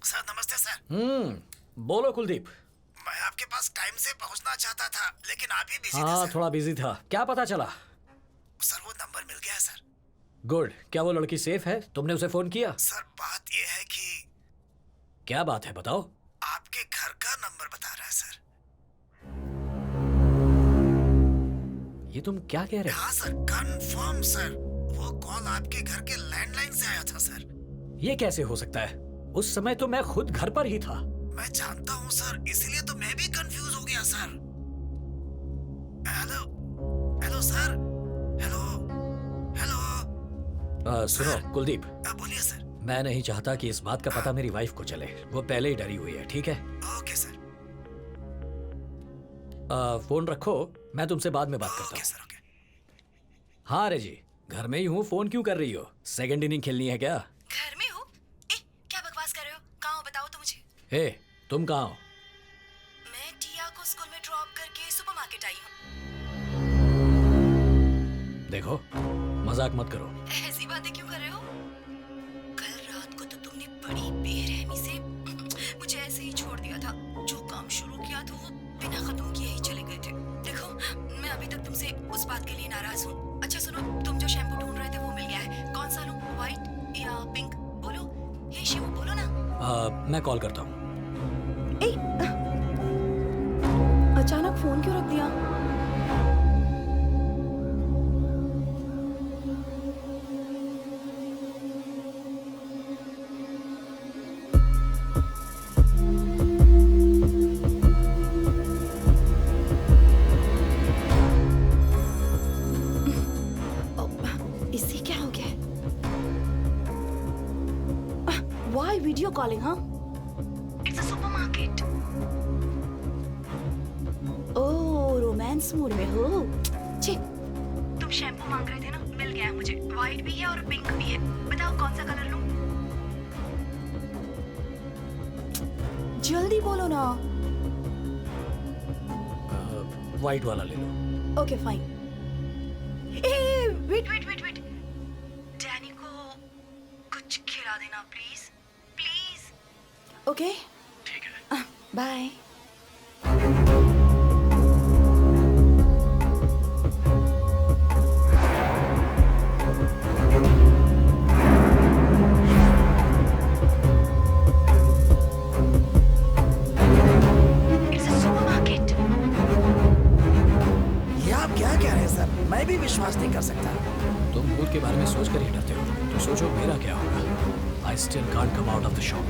सर नमस्ते सर। बोलो कुलदीप। मैं आपके पास टाइम से पहुंचना चाहता था, लेकिन आप ही बिजी थे हाँ, सर। थोड़ा बिजी था। क्या पता चला? सर वो नंबर मिल गया है सर। गुड। क्या वो लड़की सेफ है? तुमने उसे फोन किया? सर बात ये है कि क्या बात है, बताओ। आपके घर का नंबर बता रहा है सर। ये तुम क्या कह रहे हो? हाँ सर, कंफर्म सर। वो कॉल आपके घर के लैंडलाइन से आया था सर। ये कैसे हो सकता है? उस समय तो मैं खुद घर पर ही था। मैं जानता हूँ सर, इसलिए तो मैं भी कंफ्यूज हो गया sir. Hello hello sir, hello hello. सुनो कुलदीप, बोलिए सर। मैं नहीं चाहता कि इस बात का पता मेरी वाइफ को चले। वो पहले ही डरी हुई है, ठीक है? Okay sir. फोन रखो, मैं तुमसे बाद में बात करता ओके हूँ। Sir, okay. हाँ रेजी, घर में ही हूँ। फोन क्यों कर रही हो? सेकंड इनिंग खेलनी है क्या? घर में हो? क्या बकवास कर रहे हो? कहाँ हो बताओ तो मुझे। हे, तुम कहाँ हो? मैं टिया को स्कूल में ड्रॉप करके सुपरमार्केट आई हूँ। देखो, मजाक मत करो। ऐसी बातें क्यों कर रहे हो? कल रात को तो तुमने बड़ी बेरहमी से मुझे ऐसे ही छोड़ दिया था। जो काम शुरू किया था वो बिना खत्म किए ही चले गए थे। देखो, मैं अभी तक तुमसे उस बात के लिए नाराज हूँ। अच्छा सुनो, तुम जो शैम्पू ढूंढ रहे थे वो मिल गया है। कौन सा लूं, व्हाइट या पिंक? बोलो, हे शिव, बोलो ना। मैं कॉल करता हूँ। अचानक फोन क्यों रख दिया? इसे क्या हो गया? Why video calling, huh? It's a supermarket. Oh, romance mood में हो? छी, तुम शैम्पू मांग रहे थे ना, मिल गया है मुझे। व्हाइट भी है और पिंक भी है। बताओ कौन सा कलर लूं? जल्दी बोलो ना। व्हाइट वाला ले लो। Okay fine. Wait wait wait wait, Danny को कुछ खिला देना प्लीज, प्लीज। ओके ठीक है। बाय। ये आप क्या कह रहे हैं सर? मैं भी विश्वास नहीं कर सकता। तुम खुद के बारे में सोचकर ही डरते हो, तो सोचो मेरा क्या होगा। I still can't come out of the shock.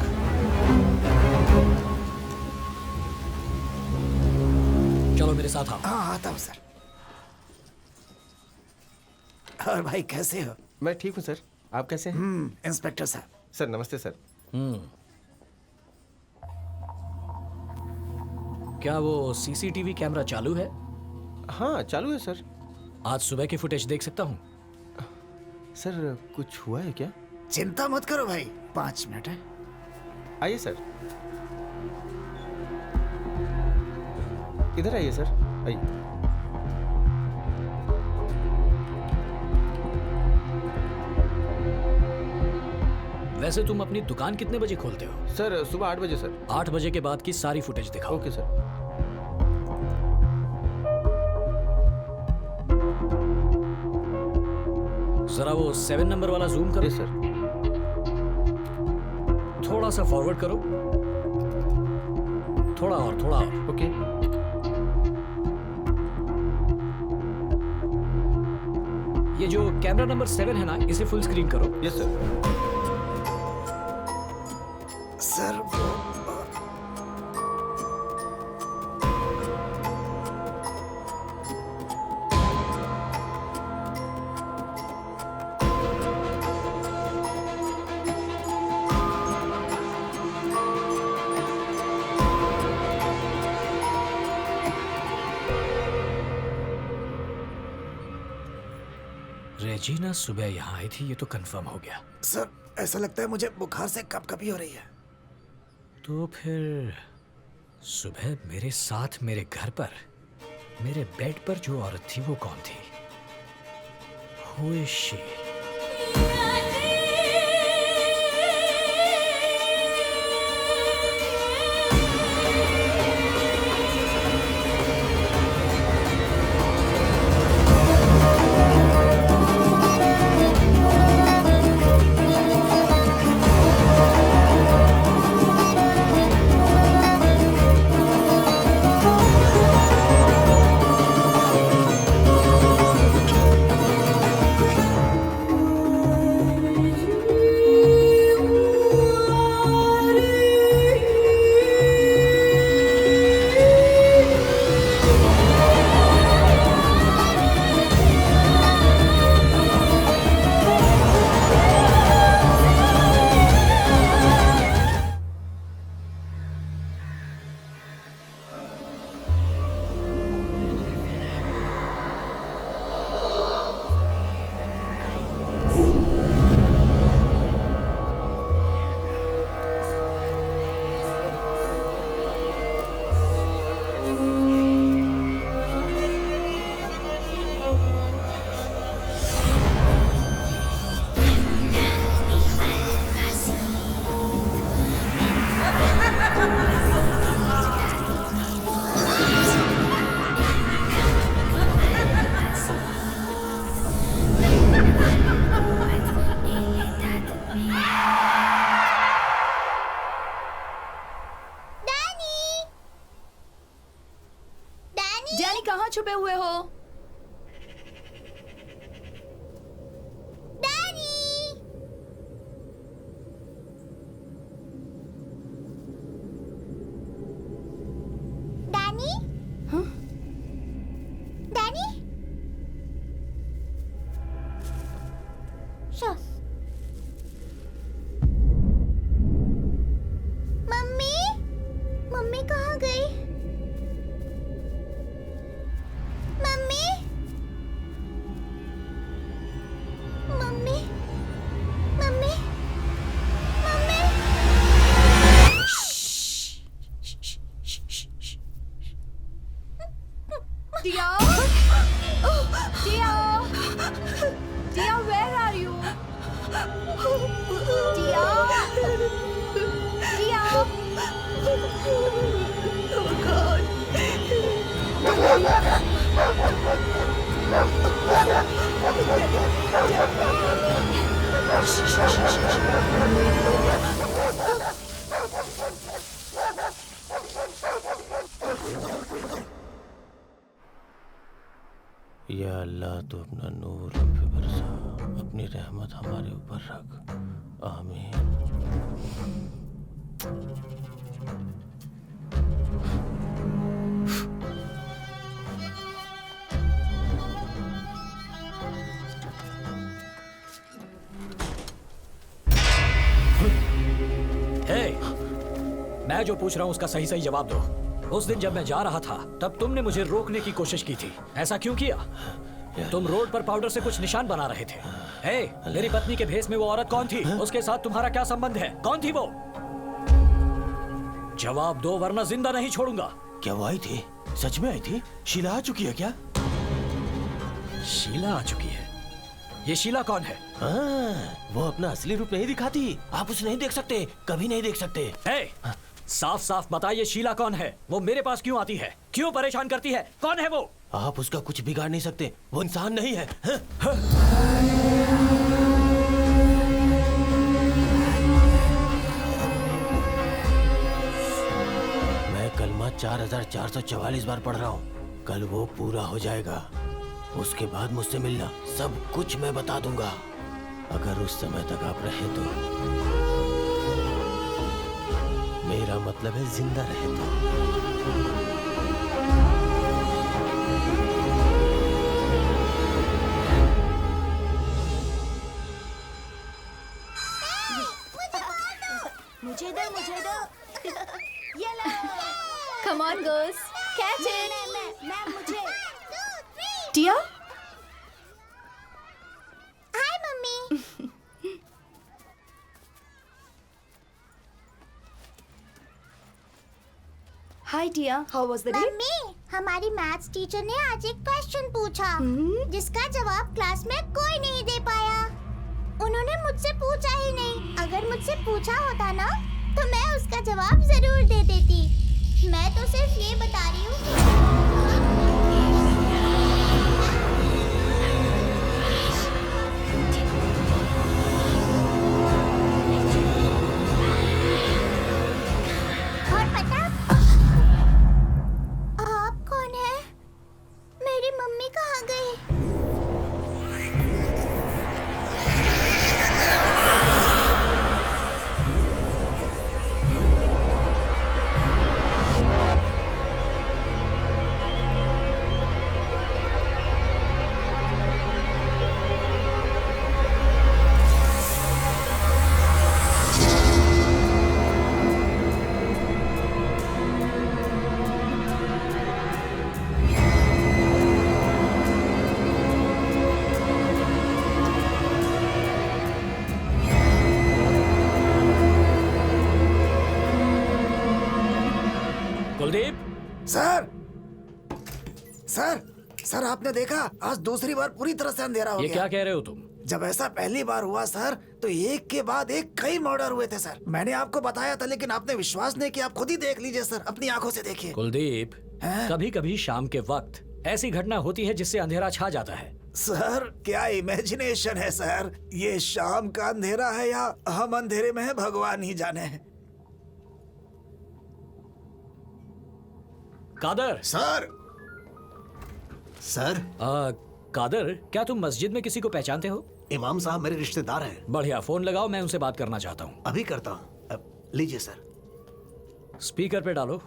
चलो मेरे साथ आओ। हाँ, आता हूँ सर। और भाई कैसे हो? मैं ठीक हूँ सर, आप कैसे हैं? इंस्पेक्टर साहब। सर नमस्ते सर। क्या वो सीसीटीवी कैमरा चालू है? हाँ चालू है सर। आज सुबह की फुटेज देख सकता हूँ? सर कुछ हुआ है क्या? चिंता मत करो भाई, 5 मिनट है। आइए सर, इधर आइए सर, आइए। वैसे तुम अपनी दुकान कितने बजे खोलते हो? सर सुबह 8 बजे सर। 8 बजे के बाद की सारी फुटेज दिखाओ। Okay sir. जरा वो 7 नंबर वाला जूम करो। Yes sir. थोड़ा सा फॉरवर्ड करो, थोड़ा और, थोड़ा और। ओके। ये जो कैमरा नंबर 7 है ना, इसे फुल स्क्रीन करो। Yes sir. सर वो रेजिना सुबह यहाँ आई थी, ये तो कंफर्म हो गया। सर, ऐसा लगता है मुझे बुखार से कपकपी हो रही है। तो फिर सुबह मेरे साथ मेरे घर पर, मेरे बेड पर जो औरत थी वो कौन थी? Who is she? टिया टिया या अल्लाह तो अपना नूर हम पे बरसा, अपनी रहमत हमारे ऊपर रख, आमीन। मैं जो पूछ रहा हूँ उसका सही सही जवाब दो। उस दिन जब मैं जा रहा था तब तुमने मुझे रोकने की कोशिश की थी, ऐसा क्यों किया? तुम रोड पर पाउडर से कुछ निशान बना रहे थे। मेरी पत्नी के भेष में वो औरत कौन थी? उसके साथ तुम्हारा क्या संबंध है? कौन थी वो? जवाब दो वरना जिंदा नहीं छोड़ूंगा। क्या वो आई थी? सच में आई थी? शीला आ चुकी है क्या? शीला आ चुकी है? ये शीला कौन है? वो अपना असली रूप नहीं दिखाती, आप उसे नहीं देख सकते, कभी नहीं देख सकते। साफ साफ बताइए शीला कौन है? वो मेरे पास क्यों आती है? क्यों परेशान करती है? कौन है वो? आप उसका कुछ बिगाड़ नहीं सकते, वो इंसान नहीं है। मैं कलमा 4444 बार पढ़ रहा हूँ, कल वो पूरा हो जाएगा। उसके बाद मुझसे मिलना, सब कुछ मैं बता दूंगा। अगर उस समय तक आप रहे तो मेरा मतलब है जिंदा रहे तो। मुझे दो ये लो। Come on girls, catch it. मैं मुझे। Tia? Hi mummy. Hi Tia, how was the day? Mummy, हमारी मैथ्स टीचर ने आज एक क्वेश्चन पूछा जिसका जवाब क्लास में कोई नहीं दे पाया। उन्होंने मुझसे पूछा ही नहीं। अगर मुझसे पूछा होता ना तो मैं उसका जवाब जरूर दे देती। मैं तो सिर्फ ये बता रही हूँ। और पता आप कौन है? मेरी मम्मी कहाँ गई? कुलदीप, सर आपने देखा आज दूसरी बार पूरी तरह से अंधेरा हो ये गया। क्या कह रहे हो तुम? जब ऐसा पहली बार हुआ सर तो एक के बाद एक कई मर्डर हुए थे सर। मैंने आपको बताया था लेकिन आपने विश्वास नहीं किया। आप खुद ही देख लीजिए सर, अपनी आंखों से देखिए। कुलदीप, हैं? कभी कभी शाम के वक्त ऐसी घटना होती है जिससे अंधेरा छा जाता है। सर क्या इमेजिनेशन है सर। ये शाम का अंधेरा है या हम अंधेरे में है भगवान ही जाने। कादर, सर कादर, क्या तुम मस्जिद में किसी को पहचानते हो? इमाम साहब मेरे रिश्तेदार हैं। बढ़िया, फोन लगाओ, मैं उनसे बात करना चाहता हूँ। अभी करता हूँ। लीजिए सर। स्पीकर पे डालो।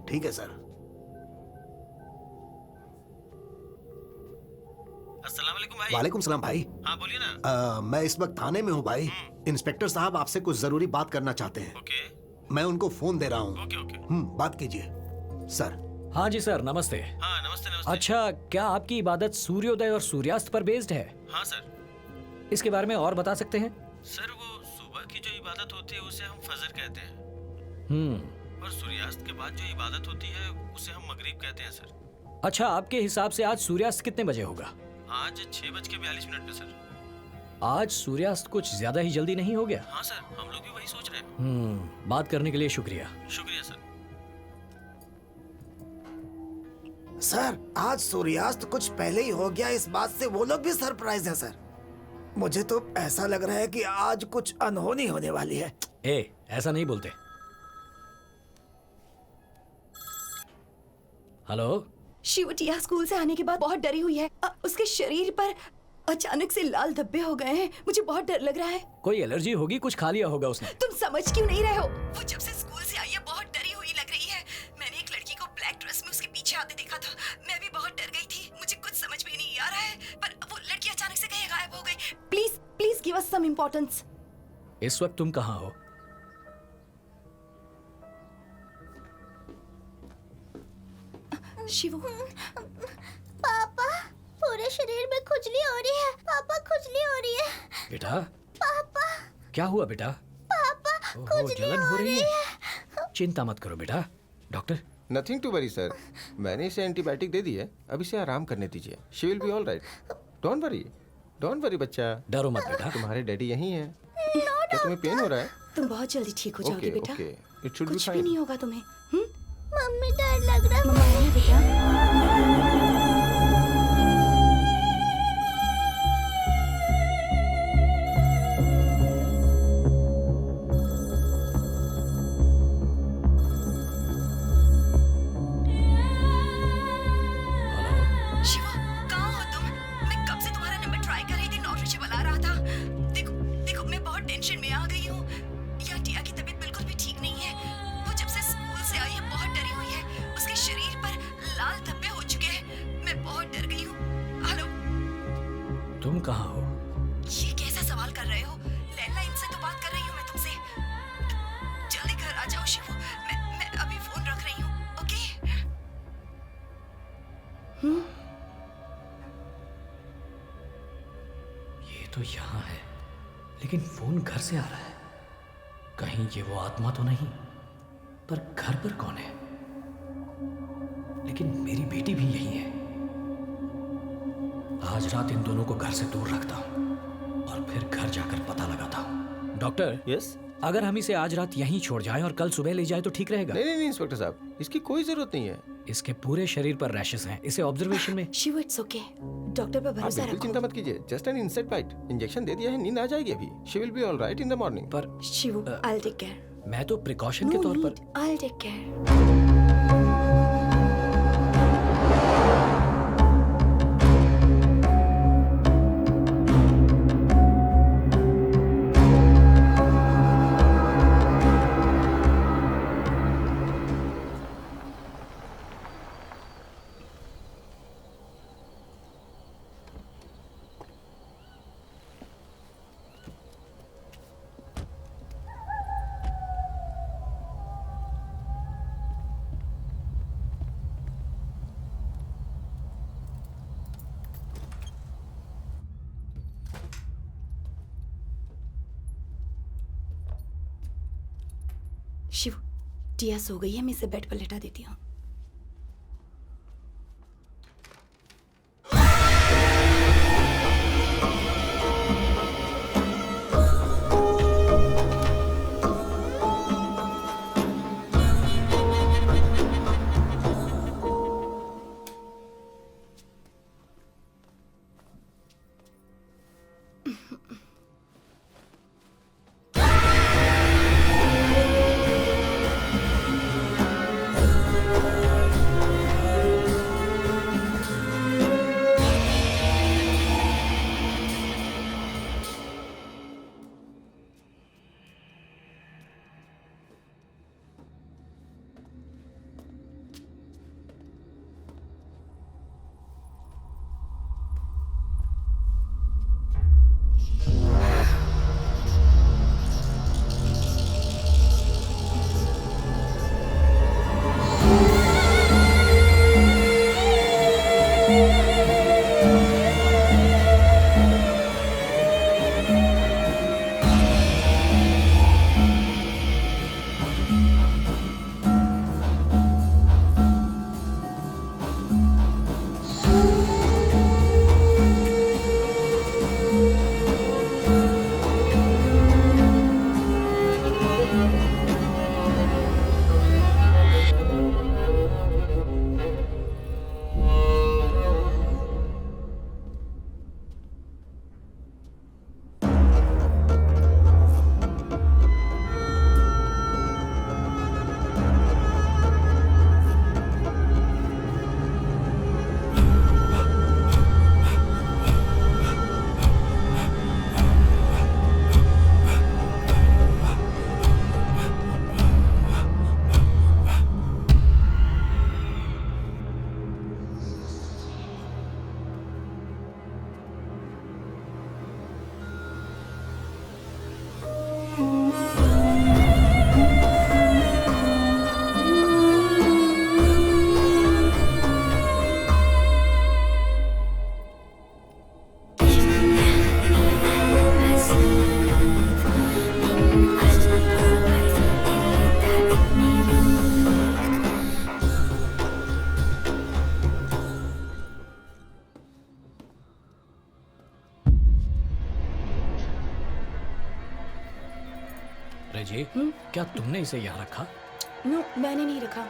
ठीक है सर। अस्सलाम वालेकुम भाई। वालेकुम सलाम भाई। हाँ बोलिए ना। मैं इस वक्त थाने में हूँ भाई। इंस्पेक्टर साहब आपसे कुछ जरूरी बात करना चाहते हैं। ओके मैं उनको फोन दे रहा हूँ। ओके। बात कीजिए सर। हाँ जी सर, नमस्ते। हाँ नमस्ते। अच्छा, क्या आपकी इबादत सूर्योदय और सूर्यास्त पर बेस्ड है? हाँ सर। इसके बारे में और बता सकते हैं? सर वो सुबह की जो इबादत होती है उसे हम फजर कहते हैं। और सूर्यास्त के बाद जो इबादत होती है उसे हम मगरिब कहते हैं सर। अच्छा, आपके हिसाब से आज सूर्यास्त कितने बजे होगा? आज 6:42 पे सर। आज सूर्यास्त कुछ ज्यादा ही जल्दी नहीं हो गया? हाँ सर, हम लोग भी वही सोच रहे हैं। बात करने के लिए शुक्रिया। शुक्रिया सर। सर आज सूर्यास्त कुछ पहले ही हो गया, इस बात से वो लोग भी सरप्राइज है सर। मुझे तो ऐसा लग रहा है कि आज कुछ अनहोनी होने वाली है। ऐसा नहीं बोलते। हेलो। शिव टिया स्कूल से आने के बाद बहुत डरी हुई है। उसके शरीर पर अचानक से लाल धब्बे हो गए हैं। मुझे बहुत डर लग रहा है। कोई एलर्जी होगी, कुछ खा लिया होगा उसने। तुम समझ क्यों नहीं रहे हो? वो जब से स्कूल से आई है बहुत डरी हुई लग रही है। मैंने एक लड़की को ब्लैक ड्रेस में उसके पीछे आते देखा था। मैं भी बहुत डर गई थी। मुझे कुछ समझ में नहीं आ रहा है, पर वो लड़की अचानक से कहीं गायब हो गई। Please please give us some importance. इस वक्त तुम कहाँ हो? शिवू। पापा, पूरे शरीर में खुजली हो रही है। पापा, खुजली हो रही है। बेटा पापा, क्या हुआ बेटा? पापा, ओहो, खुजली जलन हो रही है। चिंता मत करो बेटा। Doctor. Nothing to worry sir, मैंने इसे एंटीबायोटिक दे दी है, अब इसे आराम करने दीजिए। She will be all right. Don't worry बच्चा। डरो मत बेटा। तुम्हारे डैडी यहीं हैं। क्या तुम्हें पेन हो रहा है? तुम बहुत जल्दी ठीक हो जाओगे बेटा। ओके, इट शुड बी कुछ भी फाइन। नहीं होगा तुम्हें। मम्मी, डर लग रहा है। मम्मा आई है बेटा। शिवा, कहाँ हो तुम? मैं कब से तुम्हारा नंबर ट्राई कर रही थी, नॉट रीचेबल आ रहा था। देखो देखो, मैं बहुत टेंशन में आ गई हूँ। यार टिया की तबीयत बिल्कुल भी ठीक नहीं है। वो जब से स्कूल से आई है बहुत डरी हुई है। उसके शरीर पर लाल धब्बे हो चुके हैं। मैं बहुत डर गई हूँ। हेलो। तुम कहाँ हो? ये कैसा सवाल कर रहे हो? लैंडलाइन से तो बात कर रही हूँ मैं तुमसे। जल्दी घर आ जाओ शिवू। मैं अभी फोन रख रही हूँ। ओके। ये तो यहाँ है, लेकिन फोन घर से आ रहा है। कहीं ये वो आत्मा तो नहीं? पर घर पर कौन है? लेकिन मेरी बेटी भी यही है। आज रात इन दोनों को घर से दूर रखता हूँ और फिर घर जाकर पता लगाता हूँ। डॉक्टर। यस। अगर हम इसे आज रात यहीं छोड़ जाएं और कल सुबह ले जाए तो ठीक रहेगा? नहीं इंस्पेक्टर साहब, इसकी कोई जरूरत नहीं है। इसके पूरे शरीर पर रैशेस हैं। इसे ऑब्जर्वेशन में। Shibu, it's okay. डॉक्टर पर आप भरोसा बिल्कुल रखो। चिंता मत कीजिए, just an insect bite. Injection दे दिया है, नींद आ जाएगी अभी। She will be all right in the morning. पर Shivu, I will take care. मैं तो प्रिकॉशन के तौर पर। I will take care. Shiv, Tia सो गई है। मैं इसे बेड पर लेटा देती हूँ। रेजी, क्या तुमने इसे यहाँ रखा? नो, मैंने नहीं रखा।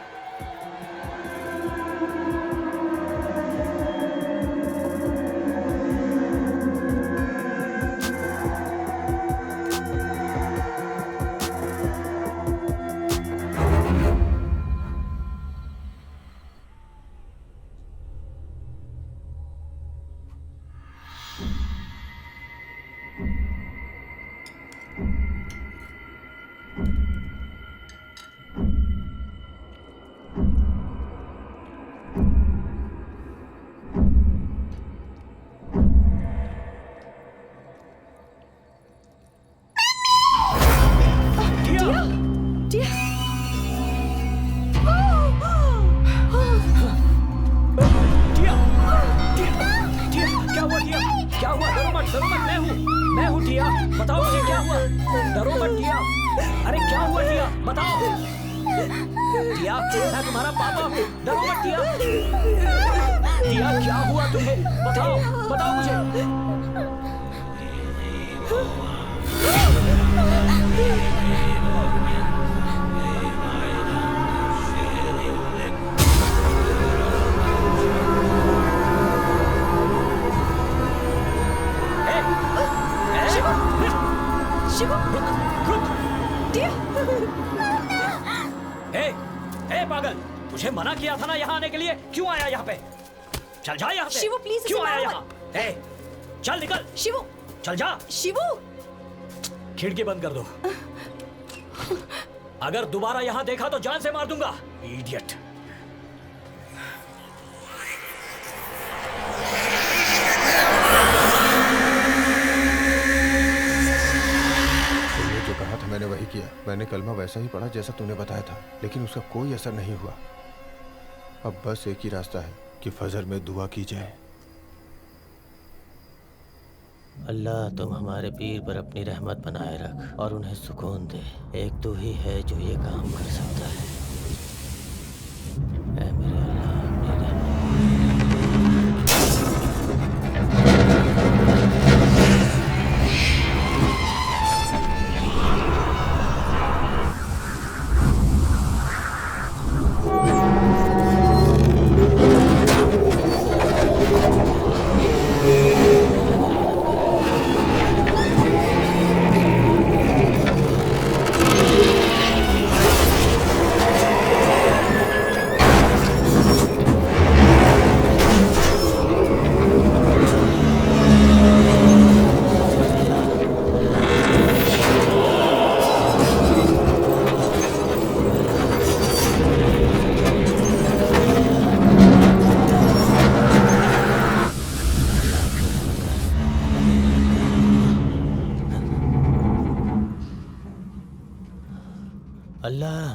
तुझे मना किया था ना यहाँ आने के लिए, क्यों आया यहाँ पे? चल जा यहाँ से। शिवू प्लीज, क्यों आया यहाँ? चल निकल। शिवू, चल जा। शिवू, खिड़की बंद कर दो। अगर दोबारा यहाँ देखा तो जान से मार दूंगा। इडियट। जो कहा था मैंने वही किया। मैंने कलमा वैसा ही पढ़ा जैसा तूने बताया था, लेकिन उसका कोई असर नहीं हुआ। अब बस एक ही रास्ता है कि फजर में दुआ की जाए। अल्लाह तुम हमारे पीर पर अपनी रहमत बनाए रख और उन्हें सुकून दे। एक तू ही है जो ये काम कर सकता है। ऐ मेरे अल्लाह, अपनी अल्लाह।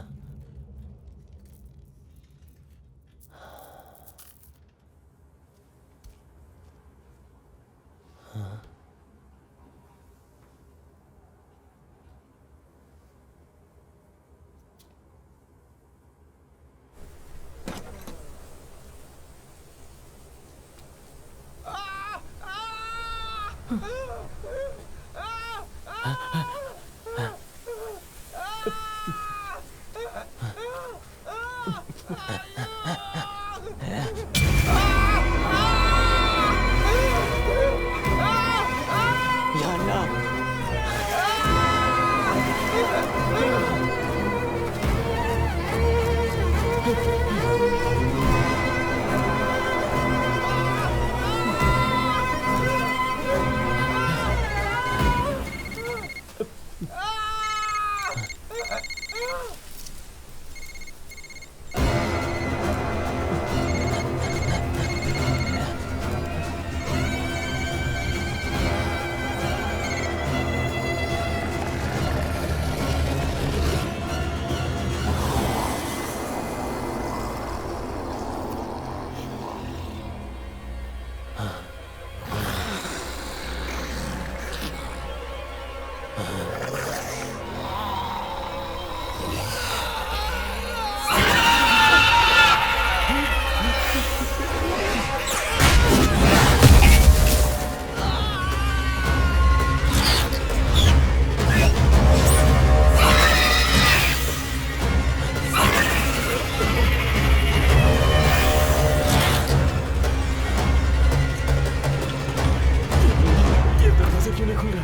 क्यों नहीं खुल रहा?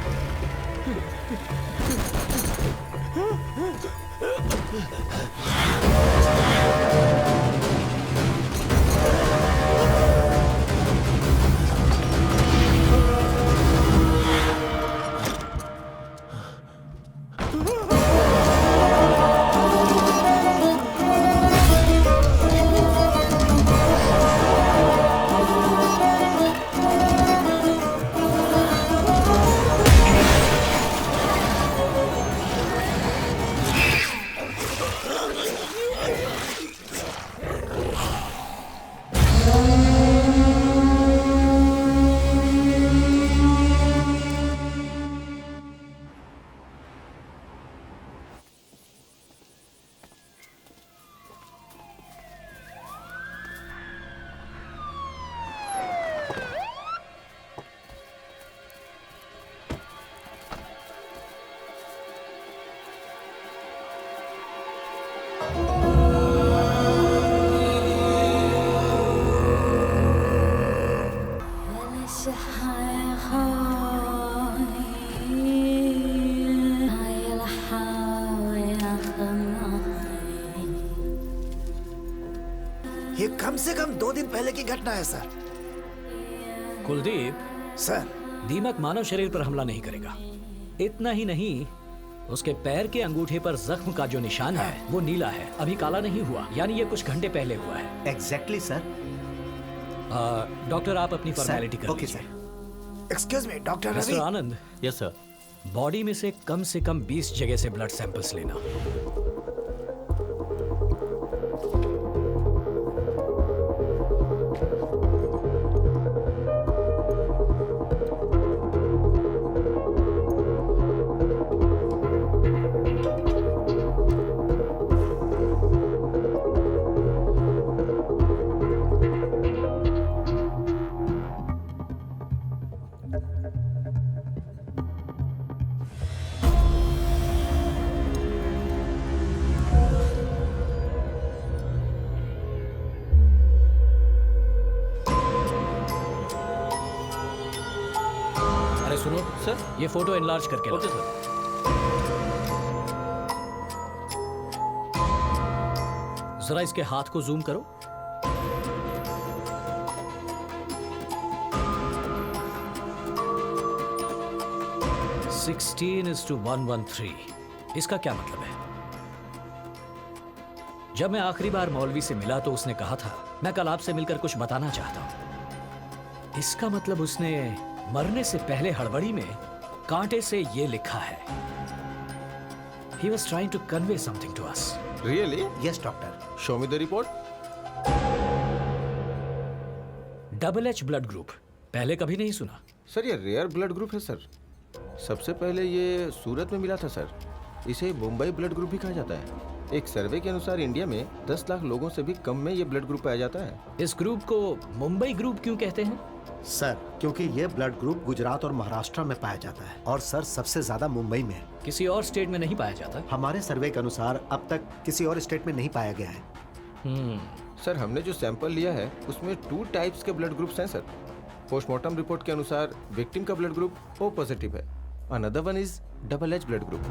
ये कम से कम 2 दिन पहले की घटना है सर। कुलदीप, सर दीमक मानव शरीर पर हमला नहीं करेगा। इतना ही नहीं, उसके पैर के अंगूठे पर जख्म का जो निशान है वो नीला है, अभी काला नहीं हुआ, यानी ये कुछ घंटे पहले हुआ है। Exactly sir. डॉक्टर, आप अपनी फॉर्मेलिटी कर ओके लीजिए। Sir. Excuse me doctor mister Ravi. Anand, yes sir. Body में से कम 20 जगह से ब्लड सैंपल्स लेना। अरे सुनो सर। ये फोटो एनलार्ज करके ओके लाओ। सर। जरा इसके हाथ को जूम करो। (16:113) इसका क्या मतलब है? जब मैं आखिरी बार मौलवी से मिला तो उसने कहा था, मैं कल आपसे मिलकर कुछ बताना चाहता हूं। इसका मतलब उसने मरने से पहले हड़बड़ी में कांटे से ये लिखा है। He was trying to convey something to us. Really? Yes doctor. Show me the report. Double H blood group, पहले कभी नहीं सुना। सर ये रेयर ब्लड ग्रुप है सर। सबसे पहले ये सूरत में मिला था सर। इसे मुंबई ब्लड ग्रुप भी कहा जाता है। एक सर्वे के अनुसार इंडिया में 10 लाख लोगों से भी कम में ये ब्लड ग्रुप पाया जाता है। इस ग्रुप को मुंबई ग्रुप क्यों कहते हैं? सर क्योंकि ये ब्लड ग्रुप गुजरात और महाराष्ट्र में पाया जाता है और सर सबसे ज्यादा मुंबई में। किसी और स्टेट में नहीं पाया जाता? हमारे सर्वे के अनुसार अब तक किसी और स्टेट में नहीं पाया गया है। सर हमने जो सैंपल लिया है उसमें 2 टाइप्स के ब्लड ग्रुप्स हैं सर। पोस्टमार्टम रिपोर्ट के अनुसार विक्टिम का ब्लड ग्रुप O पॉजिटिव है। Another one is double H blood group.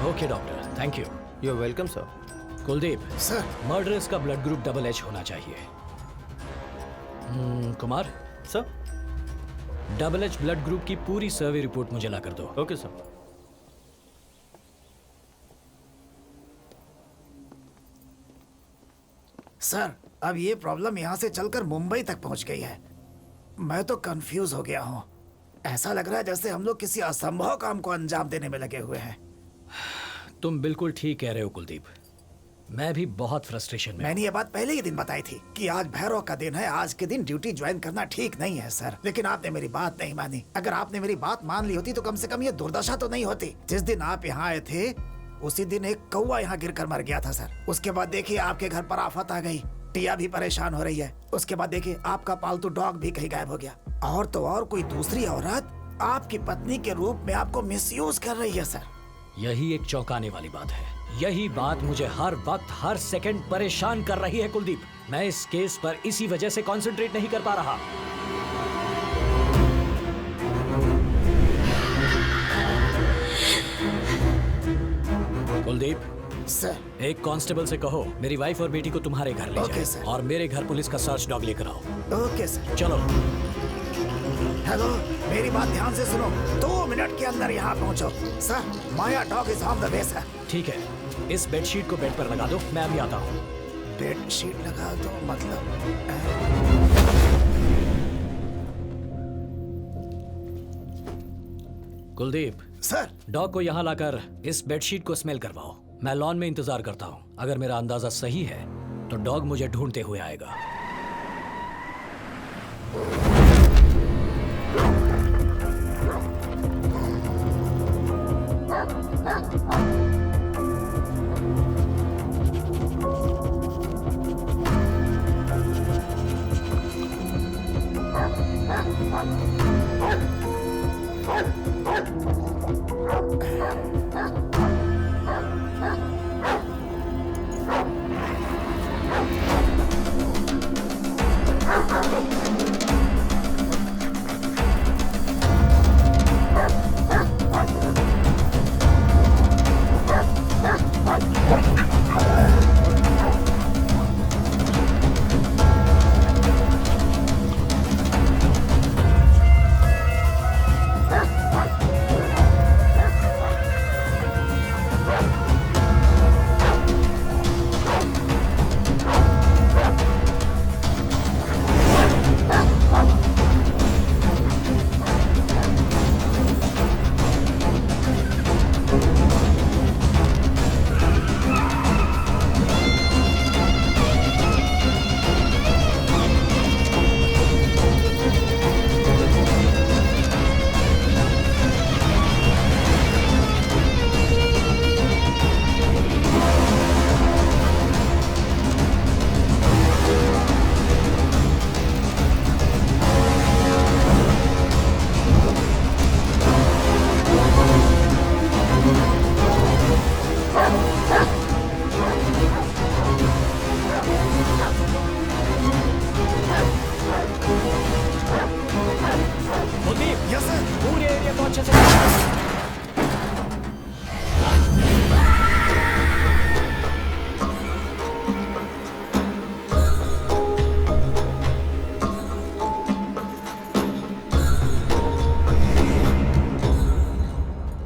Okay doctor, thank you. You are welcome sir. Kuldeep, sir murderers का ब्लड ग्रुप डबल-H होना चाहिए। Kumar, sir. Double H blood group की पूरी survey report मुझे ला कर दो। Okay sir. सर अब ये प्रॉब्लम यहाँ से चलकर मुंबई तक पहुँच गई है। मैं तो कंफ्यूज हो गया हूँ। ऐसा लग रहा है जैसे हम लोग किसी असंभव काम को अंजाम देने में लगे हुए हैं। तुम बिल्कुल ठीक कह रहे हो कुलदीप, मैं भी बहुत फ्रस्ट्रेशन में मैंने ये बात पहले ही दिन बताई थी कि आज भैरव का दिन है, आज के दिन ड्यूटी ज्वाइन करना ठीक नहीं है सर। लेकिन आपने मेरी बात नहीं मानी। अगर आपने मेरी बात मान ली होती तो कम से कम ये दुर्दशा तो नहीं होती। जिस दिन आप यहाँ आए थे उसी दिन एक कौवा यहाँ गिरकर मर गया था सर। उसके बाद देखिए आपके घर पर आफत आ गई, टिया भी परेशान हो रही है। उसके बाद देखिए आपका पालतू डॉग भी कहीं गायब हो गया। और तो और कोई दूसरी औरत आपकी पत्नी के रूप में आपको मिसयूज कर रही है सर। यही एक चौंकाने वाली बात है। यही बात मुझे हर वक्त हर सेकंड परेशान कर रही है कुलदीप। मैं इस केस पर इसी वजह से कंसंट्रेट नहीं कर पा रहा। कुलदीप, सर। एक कांस्टेबल से कहो मेरी वाइफ और बेटी को तुम्हारे घर ले ओके, जाए सर। और मेरे घर पुलिस का सर्च डॉग लेकर आओ। Okay sir. चलो। हेलो, मेरी बात ध्यान से सुनो। 2 मिनट के अंदर यहाँ पहुँचो। Sir, Maya dog is on the way sir. ठीक है, इस बेडशीट को बेड पर लगा दो, मैं अभी आता हूँ। बेडशीट लगा दो मतलब? कुलदीप, सर। डॉग को यहाँ लाकर इस बेडशीट को स्मेल करवाओ। मैं लॉन में इंतजार करता हूँ। अगर मेरा अंदाजा सही है तो डॉग मुझे ढूंढते हुए आएगा।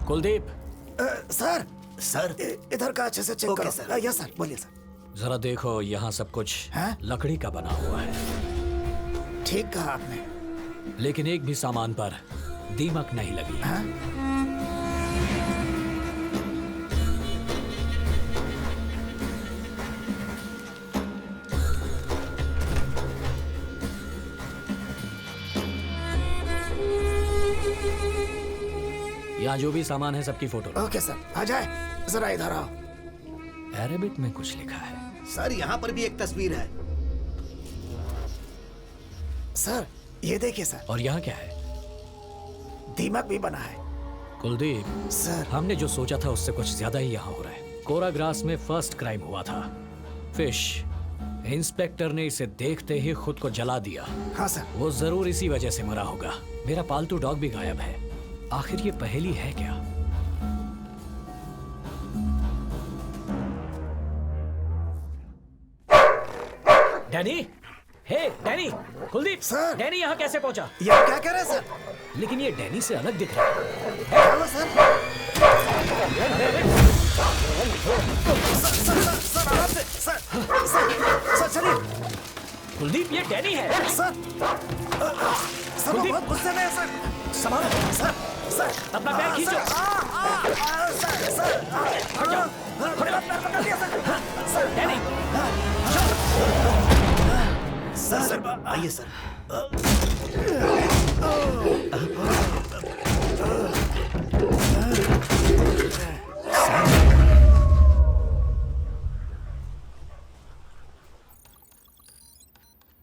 कुलदीप, सर। सर, इधर का अच्छे से चेक करो। सर। यस सर, बोलिए सर। जरा देखो, यहाँ सब कुछ हैं? लकड़ी का बना हुआ है, ठीक कहा आपने। लेकिन एक भी सामान पर दीमक नहीं लगी। हाँ? यहाँ जो भी सामान है सबकी फोटो लो। ओके सर, आ जाए। जरा इधर आओ। अरेबिक में कुछ लिखा है। सर, यहाँ पर भी एक तस्वीर है। सर, ये देखिए सर। और यहाँ क्या है? दीमक भी बना है। कुलदीप सर। हमने जो सोचा था उससे कुछ ज्यादा ही यहाँ हो रहा है। कोराग्रास में फर्स्ट क्राइम हुआ था। फिश इंस्पेक्टर ने इसे देखते ही खुद को जला दिया। हाँ सर। वो जरूर इसी वजह से मरा होगा। मेरा पालतू डॉग भी गायब है। आखिर ये पहेली है क्या? डैनी, हे डैनी, कुलदीप सर। डैनी यहाँ कैसे पहुंचा? ये आप क्या कह रहे हैं सर? लेकिन ये डैनी से अलग दिख रहा है। Hello sir. सर आराम से। सर चलिए। कुलदीप, ये डैनी है। सर वो कुलदीप। बहुत गुस्से में है सर। संभालो। सर अपना पैर खींचो। मेरा पैर पकड़ लिया सर। डैनी, सर, आइए sir.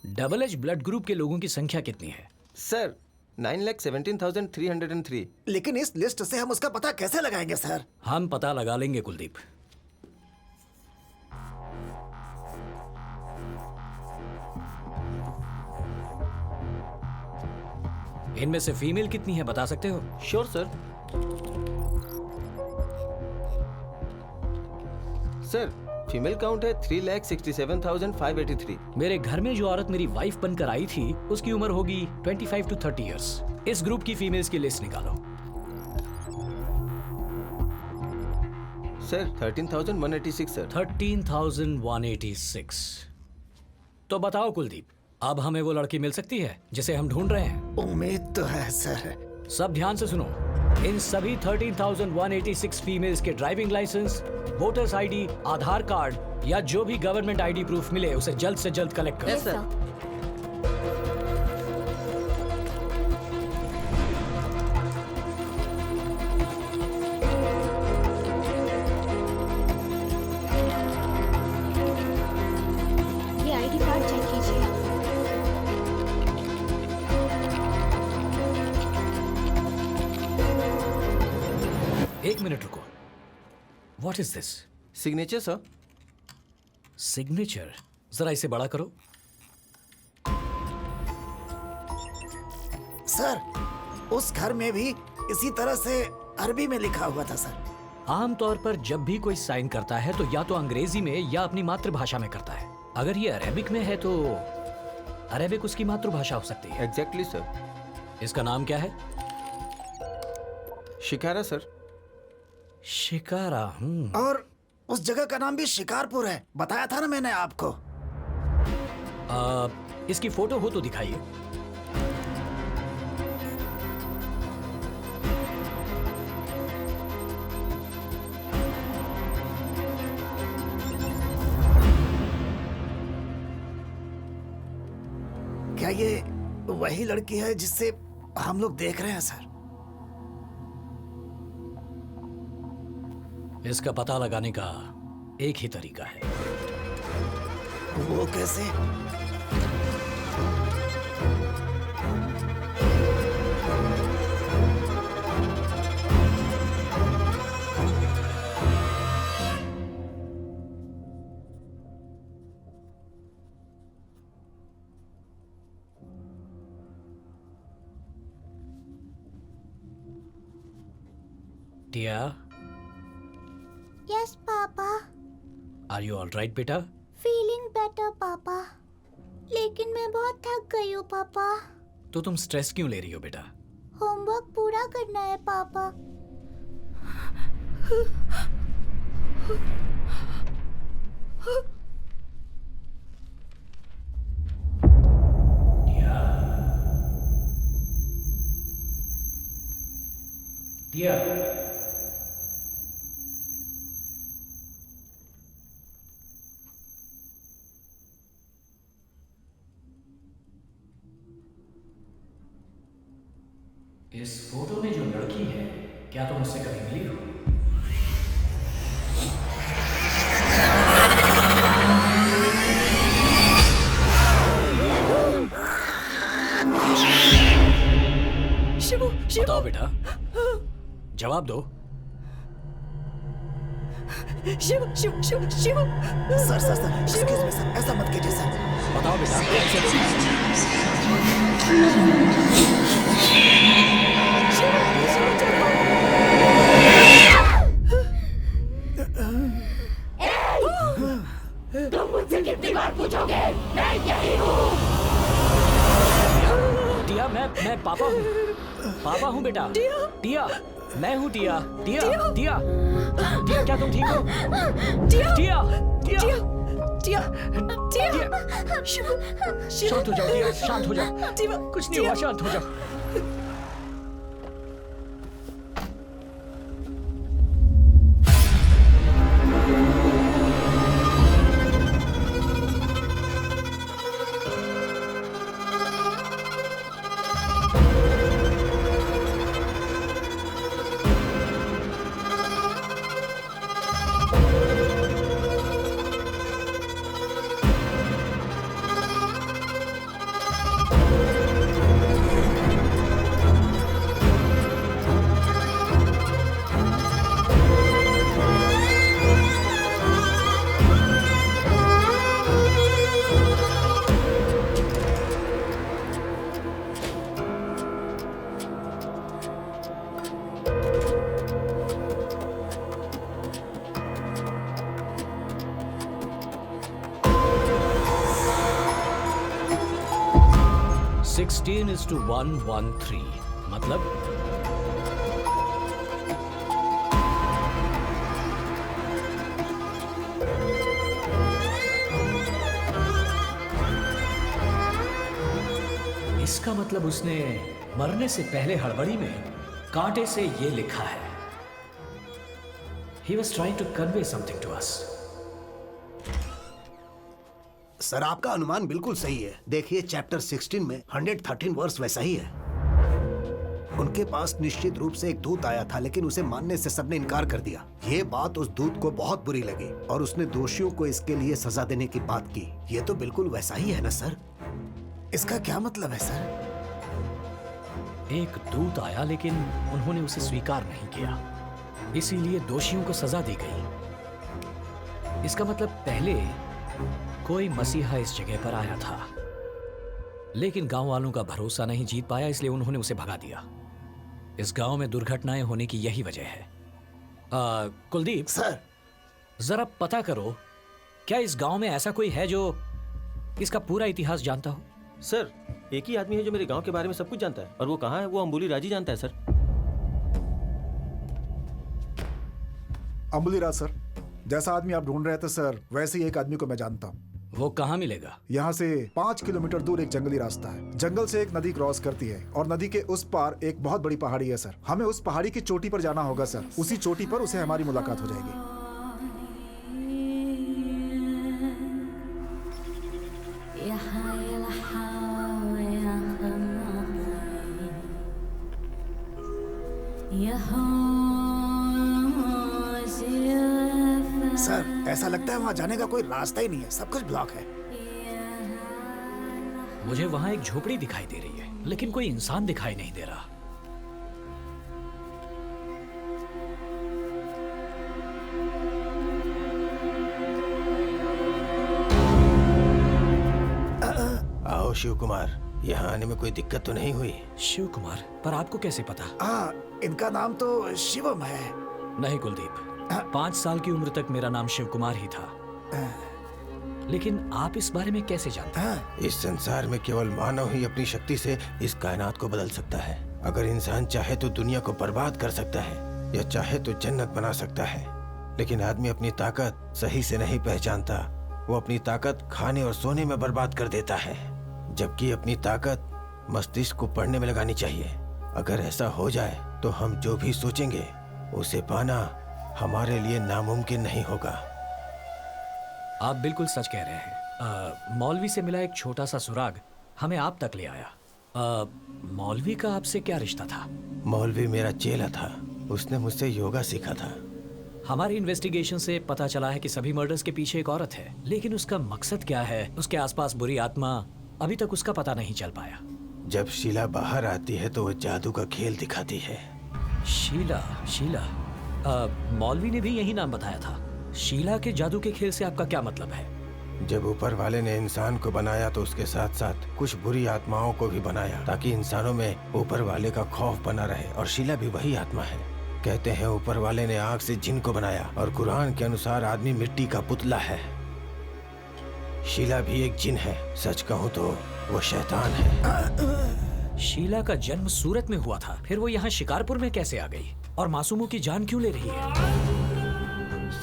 Double H blood group के लोगों की संख्या कितनी है? सर 9,17,303। लेकिन इस लिस्ट से हम उसका पता कैसे लगाएंगे सर? हम पता लगा लेंगे कुलदीप। इनमें से फीमेल कितनी है बता सकते हो? Sure sir. Sir female count है 3,67,583। मेरे घर में जो औरत मेरी वाइफ बनकर आई थी उसकी उम्र होगी 25 to 30 इयर्स। इस ग्रुप की फीमेल्स की लिस्ट निकालो। Sir 13,186 sir. 13,186। तो बताओ कुलदीप, अब हमें वो लड़की मिल सकती है जिसे हम ढूंढ रहे हैं? उम्मीद तो है सर। सब ध्यान से सुनो, इन सभी 13,186 फीमेल्स के ड्राइविंग लाइसेंस, वोटर्स आईडी, आधार कार्ड या जो भी गवर्नमेंट आईडी प्रूफ मिले उसे जल्द से जल्द कलेक्ट करो। Yes, sir. ये आईडी कार्ड चेक कीजिए। एक मिनट रुको। What is this? Signature sir. Signature? जरा इसे बड़ा करो। सर, उस घर में भी इसी तरह से अरबी में लिखा हुआ था सर। आमतौर पर जब भी कोई साइन करता है तो या तो अंग्रेजी में या अपनी मातृभाषा में करता है। अगर ये अरेबिक में है तो अरेबिक उसकी मातृभाषा हो सकती है। Exactly sir. इसका नाम क्या है? शिकारा सर। शिकारा। और उस जगह का नाम भी शिकारपुर है, बताया था ना मैंने आपको। इसकी फोटो हो तो दिखाइए। क्या ये वही लड़की है जिससे हम लोग देख रहे हैं सर? इसका पता लगाने का एक ही तरीका है। वो कैसे? Tia, yes papa. Are you all right बेटा? फीलिंग बेटर पापा, लेकिन मैं बहुत थक गई हूँ पापा। तो तुम स्ट्रेस क्यों ले रही हो बेटा? होमवर्क पूरा करना है पापा। टिया, इस फोटो में जो लड़की है, क्या तुम उससे कभी मिली हो? बताओ बेटा, जवाब दो। सर सर सर, एक्सक्यूज मी सर, ऐसा मत कीजिए सर। बताओ बेटा। तुम मुझसे कितनी बार पूछोगे? मैं यही हूँ। टिया, मैं पापा हूँ। पापा हूँ बेटा। टिया, मैं हूँ टिया। टिया, टिया, टिया, क्या तुम ठीक हो? टिया, टिया, टिया, टिया, टिया, शांत हो जाओ टिया, शांत हो जाओ। कुछ नहीं हुआ, शांत हो जाओ। 16:113 मतलब इसका मतलब उसने मरने से पहले हड़बड़ी में कांटे से ये लिखा है। He was trying to convey something to us. Sir आपका अनुमान बिल्कुल सही है। देखिए चैप्टर 16 में 113 वर्स वैसा ही है। उनके पास निश्चित रूप से एक दूत आया था, लेकिन उसे मानने से सबने इनकार कर दिया। ये बात उस दूत को बहुत बुरी लगी और उसने दोषियों को इसके लिए सजा देने की बात की। ये तो बिल्कुल वैसा ही है ना सर? इसका क्या मतलब है सर? एक दूत आया लेकिन उन्होंने उसे स्वीकार नहीं किया, इसीलिए दोषियों को सजा दी गई। इसका मतलब पहले कोई मसीहा इस जगह पर आया था, लेकिन गांव वालों का भरोसा नहीं जीत पाया, इसलिए उन्होंने उसे भगा दिया। इस गांव में दुर्घटनाएं होने की यही वजह है। कुलदीप सर, जरा पता करो, क्या इस गांव में ऐसा कोई है जो इसका पूरा इतिहास जानता हो? सर, एक ही आदमी है जो मेरे गांव के बारे में सब कुछ जानता है, और वो कहाँ है वो अंबुली राजी जानता है सर। अंबुली राज सर, जैसा आदमी आप ढूंढ रहे थे सर, वैसे ही एक आदमी को मैं जानता हूँ। वो कहाँ मिलेगा? यहाँ से 5 किलोमीटर दूर एक जंगली रास्ता है। जंगल से एक नदी क्रॉस करती है और नदी के उस पार एक बहुत बड़ी पहाड़ी है सर। हमें उस पहाड़ी की चोटी पर जाना होगा सर। उसी चोटी पर उसे हमारी मुलाकात हो जाएगी। सर ऐसा लगता है वहाँ जाने का कोई रास्ता ही नहीं है, सब कुछ ब्लॉक है। मुझे वहाँ एक झोपड़ी दिखाई दे रही है, लेकिन कोई इंसान दिखाई नहीं दे रहा। आओ शिव कुमार, यहाँ आने में कोई दिक्कत तो नहीं हुई? शिव कुमार? पर आपको कैसे पता? हाँ, इनका नाम तो शिवम है। नहीं कुलदीप, 5 साल की उम्र तक मेरा नाम शिव कुमार ही था, लेकिन आप इस बारे में कैसे जानते हैं? इस संसार में केवल मानव ही अपनी शक्ति से इस कायनात को बदल सकता है। अगर इंसान चाहे तो दुनिया को बर्बाद कर सकता है, या चाहे तो जन्नत बना सकता है, लेकिन आदमी अपनी ताकत सही से नहीं पहचानता। वो अपनी ताकत खाने और सोने में बर्बाद कर देता है, जबकि अपनी ताकत मस्तिष्क को पढ़ने में लगानी चाहिए। अगर ऐसा हो जाए तो हम जो भी सोचेंगे उसे पाना हमारे लिए नामुमकिन नहीं होगा। आप बिल्कुल सच कह रहे हैं। मौलवी से मिला एक छोटा सा सुराग हमें आप तक ले आया। मौलवी का आपसे क्या रिश्ता था? मौलवी मेरा चेला था, उसने मुझसे योगा सीखा था। हमारी इन्वेस्टिगेशन से पता चला है कि सभी मर्डर्स के पीछे एक औरत है, लेकिन उसका मकसद क्या है, उसके आसपास बुरी आत्मा, अभी तक उसका पता नहीं चल पाया। जब शीला बाहर आती है तो वो जादू का खेल दिखाती है। शीला? शीला? मौलवी ने भी यही नाम बताया था। शीला के जादू के खेल से आपका क्या मतलब है? जब ऊपर वाले ने इंसान को बनाया तो उसके साथ साथ कुछ बुरी आत्माओं को भी बनाया, ताकि इंसानों में ऊपर वाले का खौफ बना रहे। और शीला भी वही आत्मा है। कहते हैं ऊपर वाले ने आग से जिन को बनाया, और कुरान के अनुसार आदमी मिट्टी का पुतला है। शीला भी एक जिन है। सच कहूँ तो वो शैतान है। शीला का जन्म सूरत में हुआ था, फिर वो यहाँ शिकारपुर में कैसे आ गई? और मासूमों की जान क्यों ले रही है?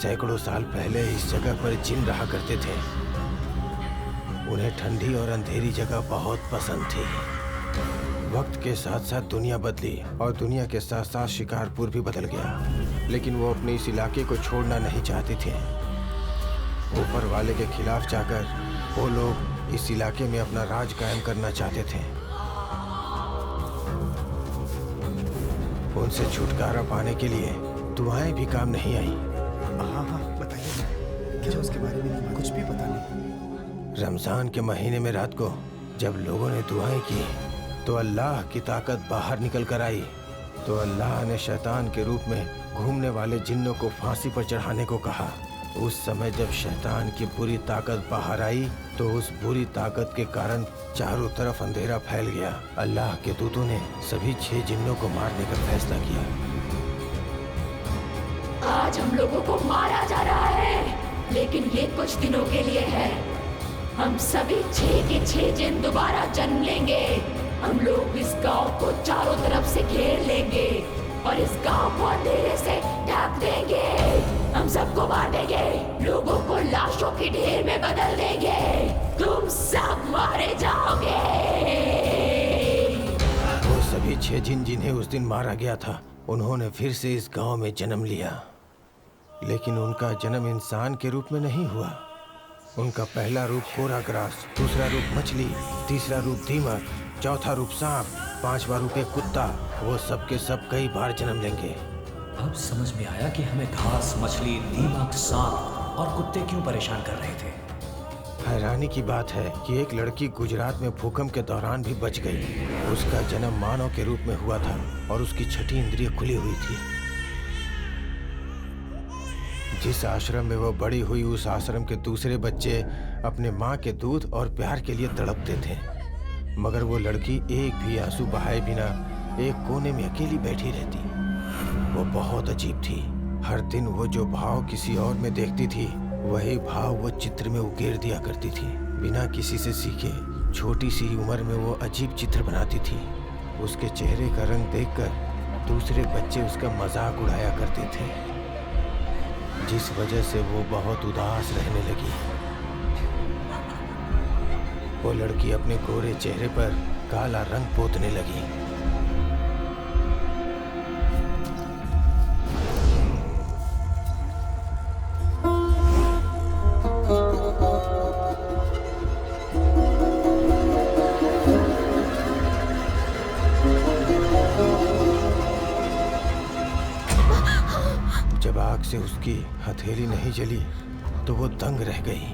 सैकड़ों साल पहले इस जगह पर जिन रहा करते थे। उन्हें ठंडी और अंधेरी जगह बहुत पसंद थी। वक्त के साथ साथ दुनिया बदली, और दुनिया के साथ साथ शिकारपुर भी बदल गया, लेकिन वो अपने इस इलाके को छोड़ना नहीं चाहते थे। ऊपर वाले के खिलाफ जाकर वो लोग इस इलाके में अपना राज कायम करना चाहते थे। उनसे छुटकारा पाने के लिए दुआएं भी काम नहीं आई। हाँ हाँ बताइए, मुझे उसके बारे में कुछ भी पता नहीं। रमजान के महीने में रात को जब लोगों ने दुआएं की तो अल्लाह की ताकत बाहर निकल कर आई। तो अल्लाह ने शैतान के रूप में घूमने वाले जिन्नों को फांसी पर चढ़ाने को कहा। उस समय जब शैतान की बुरी ताकत बाहर आई तो उस बुरी ताकत के कारण चारों तरफ अंधेरा फैल गया। अल्लाह के दूतों ने सभी 6 जिन्नों को मारने का फैसला किया। आज हम लोगों को मारा जा रहा है, लेकिन ये कुछ दिनों के लिए है। हम सभी 6 के 6 जिन दोबारा जन्म लेंगे। हम लोग इस गांव को चारों तरफ से घेर लेंगे और इस गांव को अंधेरे से ढक देंगे। हम सबको मार देंगे, लोगों को लाशों के ढेर में बदल देंगे। तुम सब मारे जाओगे। वो सभी 6 जिन्हें उस दिन मारा गया था, उन्होंने फिर से इस गांव में जन्म लिया, लेकिन उनका जन्म इंसान के रूप में नहीं हुआ। उनका पहला रूप कोरा ग्रास, दूसरा रूप मछली, तीसरा रूप दीमक, चौथा रूप सांप, 5वां रूप एक कुत्ता। वो सब के सब कई बार जन्म लेंगे। अब समझ में आया कि हमें घास, मछली, दीमक, सांप और कुत्ते क्यों परेशान कर रहे थे। हैरानी की बात है कि एक लड़की गुजरात में भूकंप के दौरान भी बच गई। उसका जन्म मानव के रूप में हुआ था और उसकी छठी इंद्रिय खुली हुई थी। जिस आश्रम में वो बड़ी हुई, उस आश्रम के दूसरे बच्चे अपने माँ के दूध और प्यार के लिए तड़पते थे, मगर वो लड़की एक भी आंसू बहाए बिना एक कोने में अकेली बैठी रहती। वो बहुत अजीब थी। हर दिन वो जो भाव किसी और में देखती थी, वही भाव वो चित्र में उकेर दिया करती थी। बिना किसी से सीखे छोटी सी उम्र में वो अजीब चित्र बनाती थी। उसके चेहरे का रंग देखकर दूसरे बच्चे उसका मजाक उड़ाया करते थे, जिस वजह से वो बहुत उदास रहने लगी। वो लड़की अपने गोरे चेहरे पर काला रंग पोतने लगी। जब आग से उसकी हथेली नहीं जली तो वो दंग रह गई।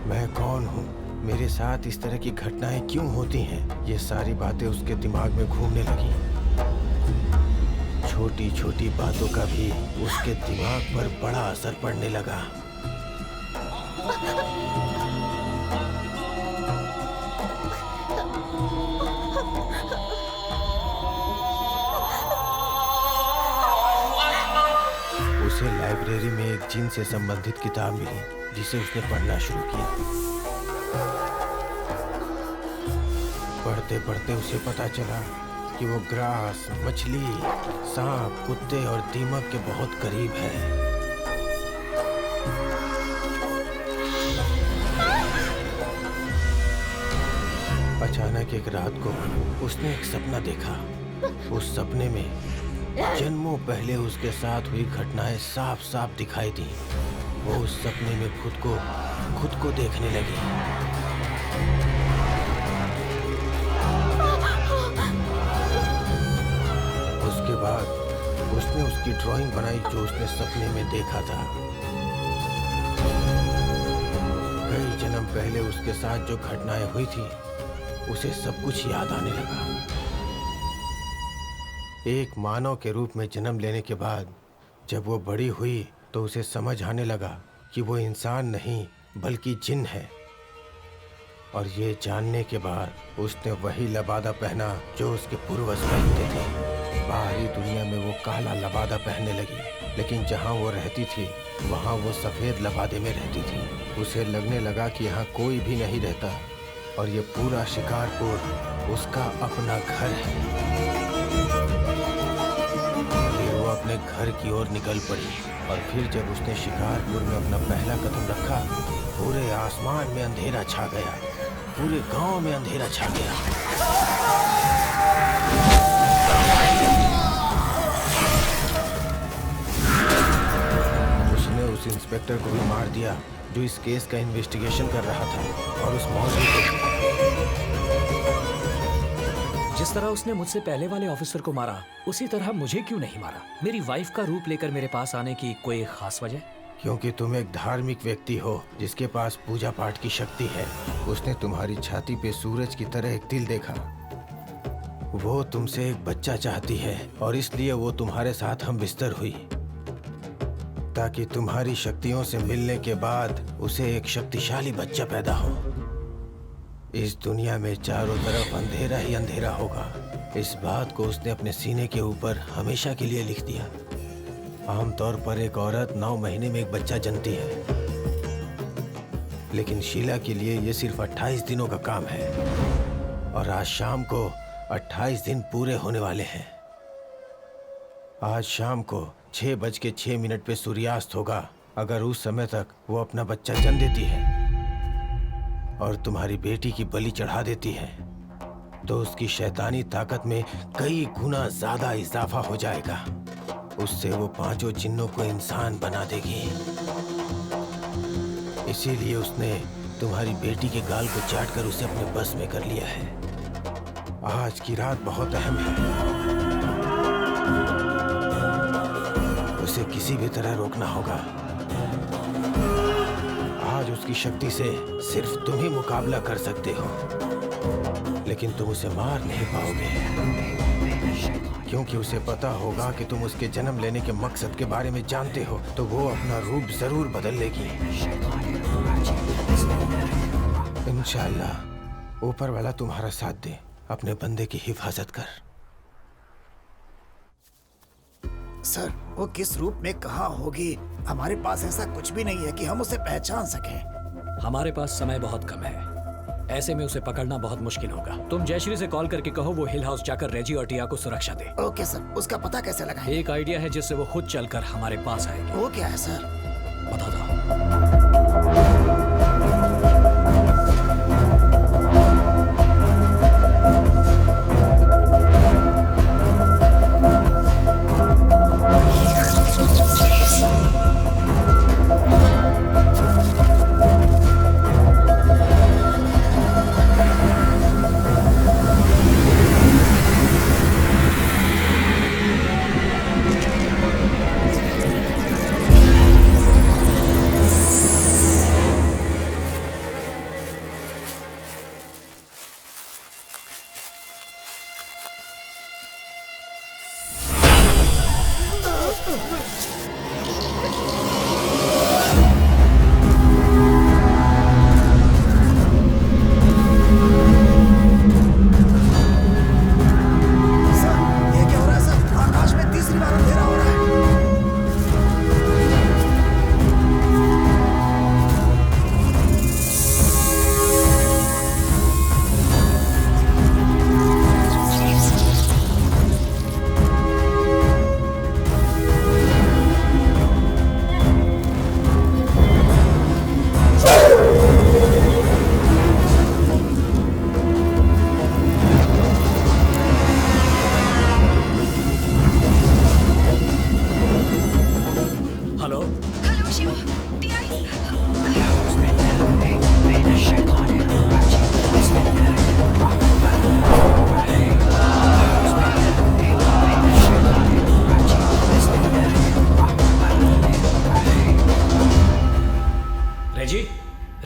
मैं कौन हूँ? मेरे साथ इस तरह की घटनाएं क्यों होती हैं? ये सारी बातें उसके दिमाग में घूमने लगी। छोटी छोटी बातों का भी उसके दिमाग पर बड़ा असर पड़ने लगा। उसे लाइब्रेरी में एक जिन से संबंधित किताब मिली, जिसे उसने पढ़ना शुरू किया। पढ़ते पढ़ते उसे पता चला कि वो ग्रास, मछली, सांप, कुत्ते और दीमक के बहुत करीब है। अचानक एक रात को उसने एक सपना देखा। उस सपने में जन्मों पहले उसके साथ हुई घटनाएं साफ साफ दिखाई दी। वो उस सपने में खुद को देखने लगी। उसके बाद उसने उसकी ड्राइंग बनाई जो उसने सपने में देखा था। कई जन्म पहले उसके साथ जो घटनाएं हुई थी, उसे सब कुछ याद आने लगा। एक मानव के रूप में जन्म लेने के बाद जब वो बड़ी हुई तो उसे समझ आने लगा कि वो इंसान नहीं बल्कि जिन है। और ये जानने के बाद उसने वही लबादा पहना जो उसके पूर्वज पहनते थे। बाहरी दुनिया में वो काला लबादा पहनने लगी, लेकिन जहाँ वो रहती थी वहाँ वो सफ़ेद लबादे में रहती थी। उसे लगने लगा कि यहाँ कोई भी नहीं रहता और ये पूरा शिकारपुर उसका अपना घर है। वो अपने घर की ओर निकल पड़ी और फिर जब उसने शिकारपुर में अपना पहला कदम रखा, पूरे आसमान में अंधेरा छा गया, पूरे गांव में अंधेरा छा गया। उसने उस इंस्पेक्टर को भी मार दिया जो इस केस का इन्वेस्टिगेशन कर रहा था, और उस मौलवी को। जिस तरह उसने मुझसे पहले वाले ऑफिसर को मारा, उसी तरह मुझे क्यों नहीं मारा? मेरी वाइफ का रूप लेकर मेरे पास आने की कोई खास वजह? क्योंकि तुम एक धार्मिक व्यक्ति हो जिसके पास पूजा पाठ की शक्ति है। उसने तुम्हारी छाती पे सूरज की तरह एक तिल देखा। वो तुमसे एक बच्चा चाहती है और इसलिए वो तुम्हारे साथ हम बिस्तर हुई, ताकि तुम्हारी शक्तियों से मिलने के बाद उसे एक शक्तिशाली बच्चा पैदा हो। इस दुनिया में चारों तरफ अंधेरा ही अंधेरा होगा। इस बात को उसने अपने सीने के ऊपर हमेशा के लिए लिख दिया। आमतौर पर एक औरत 9 महीने में एक बच्चा जनती है, लेकिन शीला के लिए ये सिर्फ 28 दिनों का काम है और आज शाम को 28 दिन पूरे होने वाले हैं। आज शाम को 6:06 पे सूर्यास्त होगा। अगर उस समय तक वो अपना बच्चा जन्म देती है और तुम्हारी बेटी की बलि चढ़ा देती है तो उसकी शैतानी ताकत में कई गुना ज्यादा इजाफा हो जाएगा। उससे वो 5 जिन्नों को इंसान बना देगी। इसीलिए उसने तुम्हारी बेटी के गाल को चाटकर उसे अपने बस में कर लिया है। आज की रात बहुत अहम है। उसे किसी भी तरह रोकना होगा। आज उसकी शक्ति से सिर्फ तुम ही मुकाबला कर सकते हो, लेकिन तुम उसे मार नहीं पाओगे क्योंकि उसे पता होगा कि तुम उसके जन्म लेने के मकसद के बारे में जानते हो, तो वो अपना रूप जरूर बदल लेगी। इंशाअल्लाह ऊपर वाला तुम्हारा साथ दे। अपने बंदे की हिफाजत कर। सर वो किस रूप में कहाँ होगी, हमारे पास ऐसा कुछ भी नहीं है कि हम उसे पहचान सकें। हमारे पास समय बहुत कम है, ऐसे में उसे पकड़ना बहुत मुश्किल होगा। तुम जयश्री से कॉल करके कहो वो हिल हाउस जाकर रेजी और टिया को सुरक्षा दे। ओके सर, उसका पता कैसे लगाएं? एक आइडिया है जिससे वो खुद चलकर हमारे पास आएगी। वो क्या है सर? बता दो।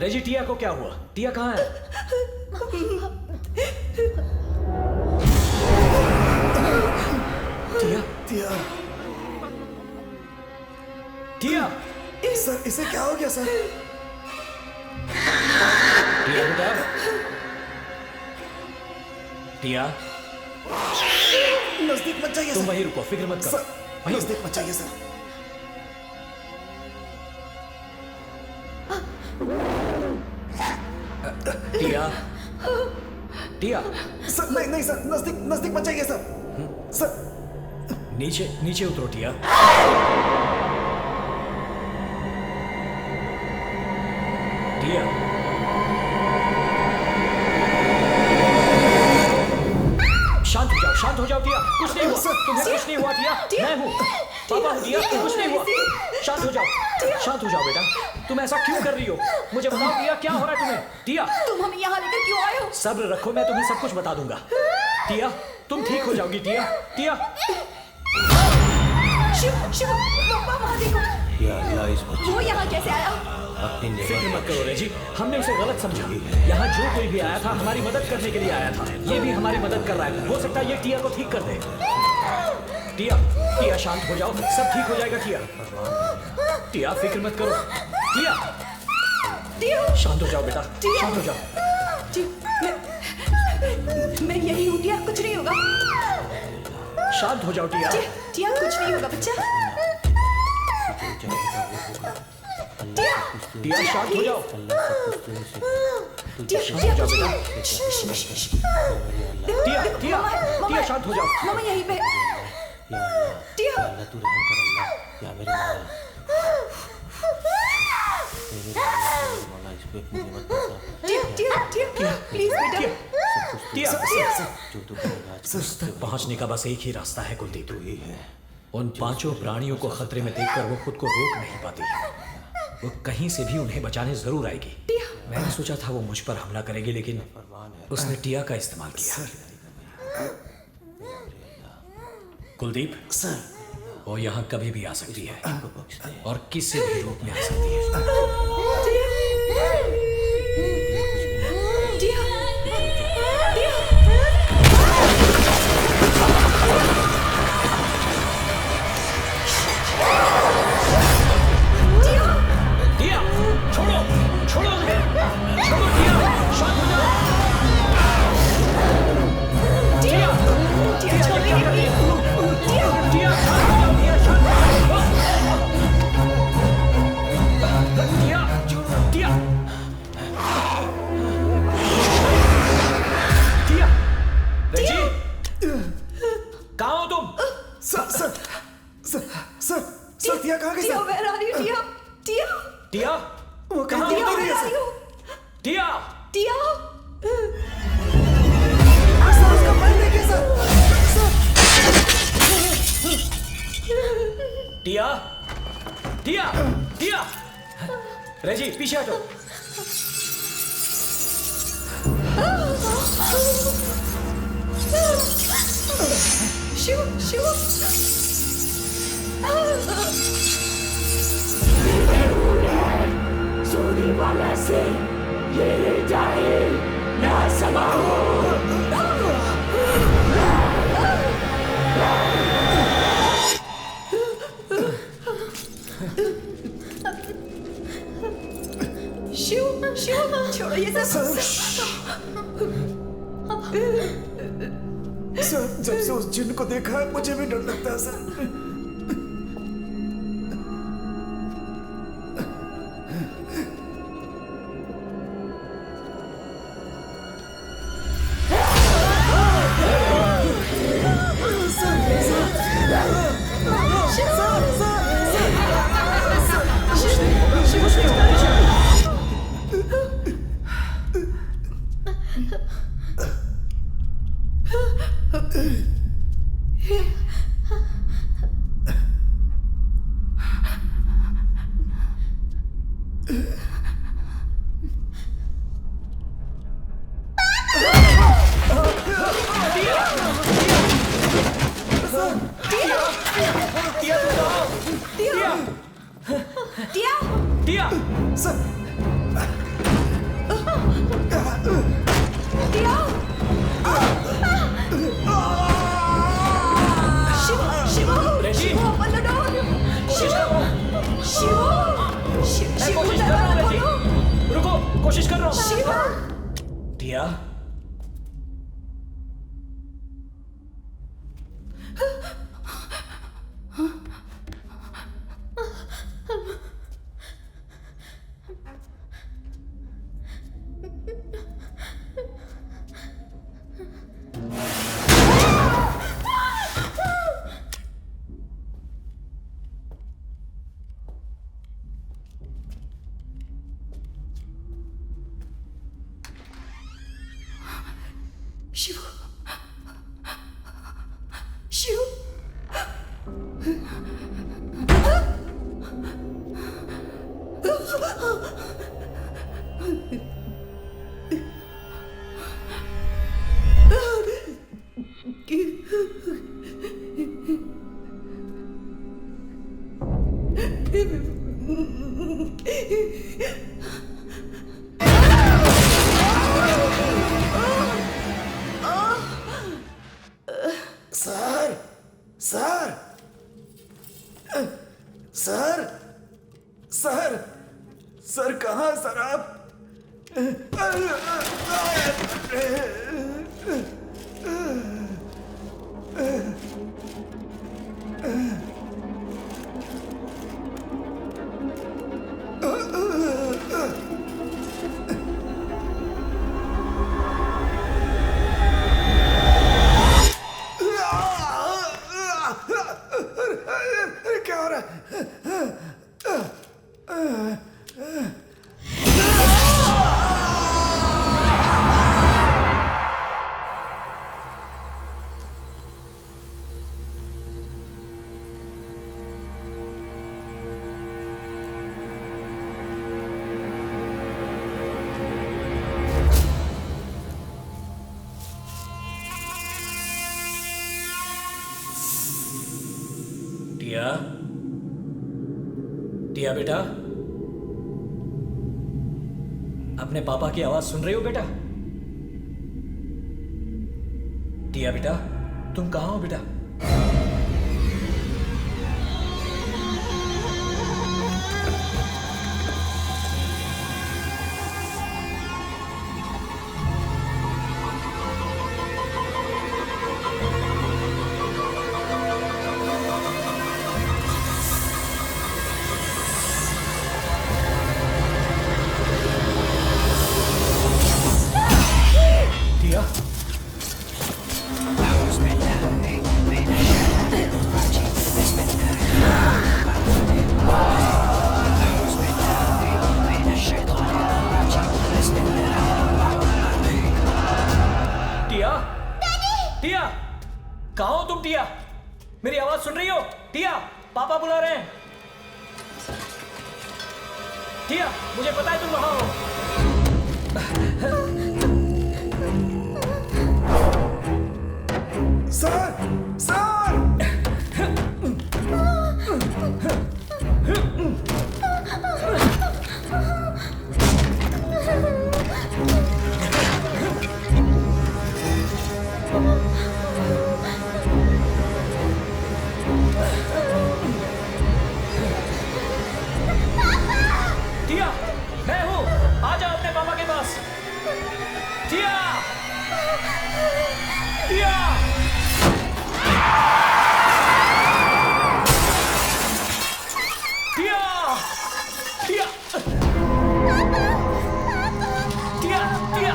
रेजी, टिया को क्या हुआ? टिया कहाँ है? टिया, टिया, टिया, सर इसे क्या हो गया सर? टिया बेटा, टिया, नजदीक मत जाइए तुम सर। वहीं रुको, फिक्र मत करो। सर नजदीक मत जाइए सर। टिया, टिया, सर नहीं सर, नजदीक मत जाइए सर। सर नीचे उतरो टिया। टिया, शांत हो जाओ टिया, कुछ नहीं हुआ, तुम्हें कुछ नहीं हुआ टिया, मैं हूँ, पापा हूँ टिया, कुछ नहीं हुआ, शांत हो जाओ बेटा, तुम ऐसा क्यों कर रही हो? मुझे बताओ टिया, क्या हो रहा है तुम्हें? टिया, तुम हमें यहाँ लेकर क्यों आए हो? सब्र रखो, मैं तुम्हें सब कुछ बता दूंगा। टिया, तुम ठीक हो जाओगी टिया। टिया, शिव, पापा वहाँ देखो। या अल्लाह, इस बच्चे वो यहाँ कैसे आया? फिक्र मत करो रेजी, हमने उसे गलत समझा। यहाँ जो कोई भी आया था हमारी मदद करने के लिए आया था, ये भी हमारी मदद कर रहा है। हो सकता है ये टिया को ठीक कर दे। टिया शांत हो जाओ, सब ठीक हो जाएगा टिया, फिक्र मत करो। टिया, शांत हो जाओ बेटा, शांत हो जाओ। मैं यही हूँ टिया, कुछ नहीं होगा। शांत हो जाओ टिया, कुछ नहीं होगा बच्चा। टिया शांत हो जाओ। टिया शांत हो जाओ बेटा। टिया टिया टिया शांत हो जाओ। मम्मा यहीं पे। टिया तू रहम कर अल्लाह, या मेरे मौला, इस पे अपनी नियमत बरसा। टिया टिया टिया प्लीज बेटा। टिया जो तू करेगा आज उस तक पहुंचने का बस एक ही रास्ता है कुलदीप। ही है। उन पांचों प्राणियों को खतरे में देखकर वो खुद को रोक नहीं पाती। वो कहीं से भी उन्हें बचाने जरूर आएगी। मैंने सोचा था वो मुझ पर हमला करेगी, लेकिन उसने टिया का इस्तेमाल किया। कुलदीप सर, वो यहाँ कभी भी आ सकती है और किसी भी रूप में आ सकती है। टिया छोड़ो छोड़ो उन्हें, छोड़ो टिया, शांत हो जाओ। टिया टिया ये क्या कर रही है? टिया शांत हो जाओ, टिया शांत हो जाओ। टिया टिया टिया रेजी कहाँ हो तुम? Sir sir sir sir sir Tia कहाँ गई Tia sir? where are you? Tia Tia Tia वो कहाँ कहाँ हो हो? रही है सर? टिया टिया सर उसका पैर देखिए सर। टिया टिया टिया रेजी पीछे हटो। शिव शिव सोने वाला से ये जाए ना समाओ। शिव शिव छोड़ो ये सब। सर जब से उस जिन को देखा है मुझे भी डर लगता है sir. Tia Tia sir Tia Shiv Shiv Reji Shiv open the door। Shiv Shiv Shiv मैं शिव कोशिश कर रहा हूँ दरवाजा रेजी, खोलो। रुको कोशिश कर रहा हूँ। Shiv Tia Shiv Shiv sir sir sir sir sir कहाँ सर आप? टिया, टिया बेटा, अपने पापा की आवाज सुन रही हो बेटा? टिया बेटा, तुम कहाँ हो बेटा? टिया, टिया, टिया, कहाँ हो तुम टिया? मेरी आवाज सुन रही हो? टिया, पापा बुला रहे हैं। टिया, मुझे पता है तुम वहां हो। सर सर टिया, मैं हूँ, आ जाओ अपने पापा के पास। टिया, Tia, Tia, Tia, Tia, Tia, Tia,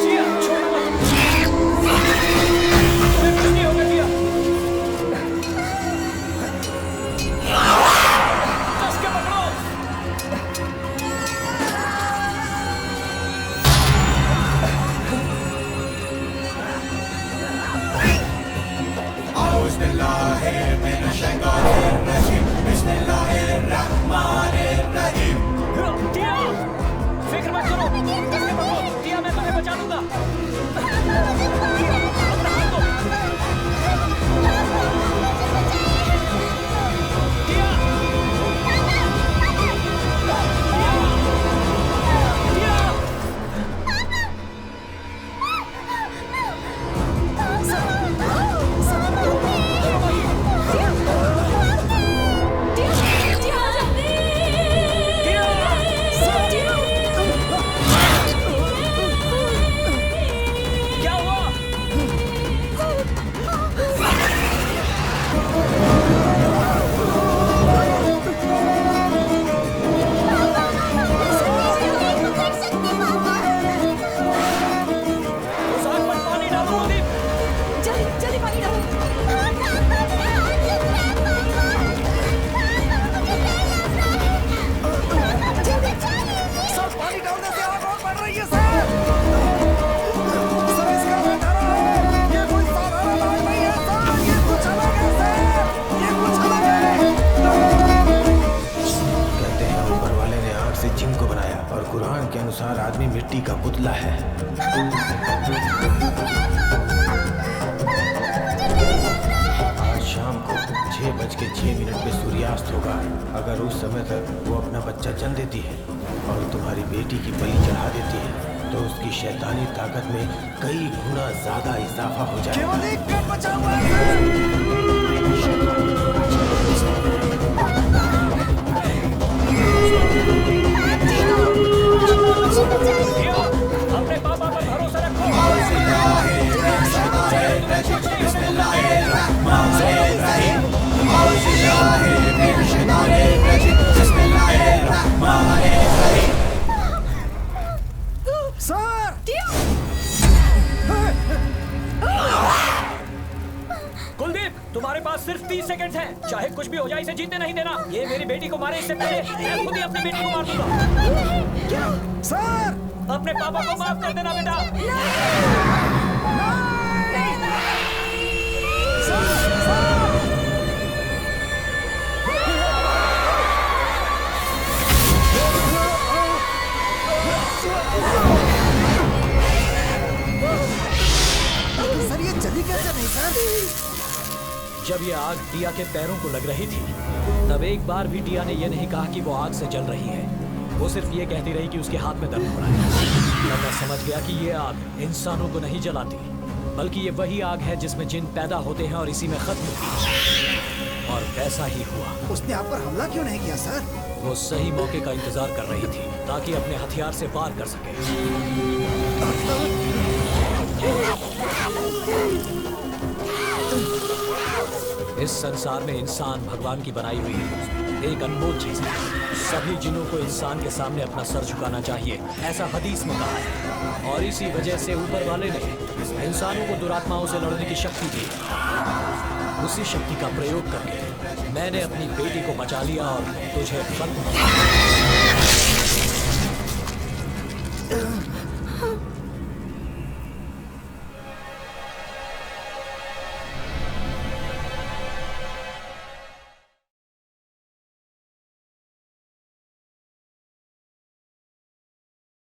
टिया, छोड़ो मत। तुम्हें कुछ नहीं होगा टिया। कस के पकड़ो। टिया, फिक्र मत करो। कस के पकड़ो। टिया, मैं तुम्हें बचा लूंगा। टिया, अपना हाथ दो। टिया, टिया, क्या हुआ? उस आग पर पानी डालो कुलदीप। जल्दी जल्दी पानी डालो। सर पानी डालने से आग और बढ़ रही है सर। सर इसका नजारा है, ये कोई साधारण आग नहीं है सर, ये कुछ अलग है सर, ये कुछ अलग है। कहते हैं ऊपर वाले ने आग से जिन को बनाया और कुरान के अनुसार आदमी मिट्टी का पुतला है। आज शाम को 6:06 पे सूर्यास्त होगा। अगर उस समय तक वो अपना बच्चा जन्म देती है और तुम्हारी बेटी की बलि चढ़ा देती है तो उसकी शैतानी ताकत में कई गुना ज्यादा इजाफा हो जाएगा। केवल एक पेट बचा हुआ है। टिया, अपने पापा पर भरोसा रखो। सर कुलदीप, तुम्हारे पास सिर्फ 30 सेकंड हैं। चाहे कुछ भी हो जाए, इसे जीतने नहीं देना। ये मेरी बेटी को मारे इससे पहले मैं खुद ही अपनी बेटी को मार दूंगा। सर अपने पापा को माफ कर देना बेटा। जब ये आग टिया के पैरों को लग रही थी तब एक बार भी टिया ने यह नहीं कहा कि वो आग से जल रही है। वो सिर्फ ये कहती रही कि उसके हाथ में दर्द हो रहा है। तब मैं समझ गया कि ये आग इंसानों को नहीं जलाती, बल्कि ये वही आग है जिसमें जिन पैदा होते हैं और इसी में खत्म होती है। और वैसा ही हुआ। उसने आप पर हमला क्यों नहीं किया सर? वो सही मौके का इंतजार कर रही थी ताकि अपने हथियार से वार कर सके। इस संसार में इंसान भगवान की बनाई हुई एक अनमोल चीज है। सभी जिनों को इंसान के सामने अपना सर झुकाना चाहिए, ऐसा हदीस में कहा है। और इसी वजह से ऊपर वाले ने इंसानों को दुरात्माओं से लड़ने की शक्ति दी। उसी शक्ति का प्रयोग करके मैंने अपनी बेटी को बचा लिया और तुझे खत्म किया।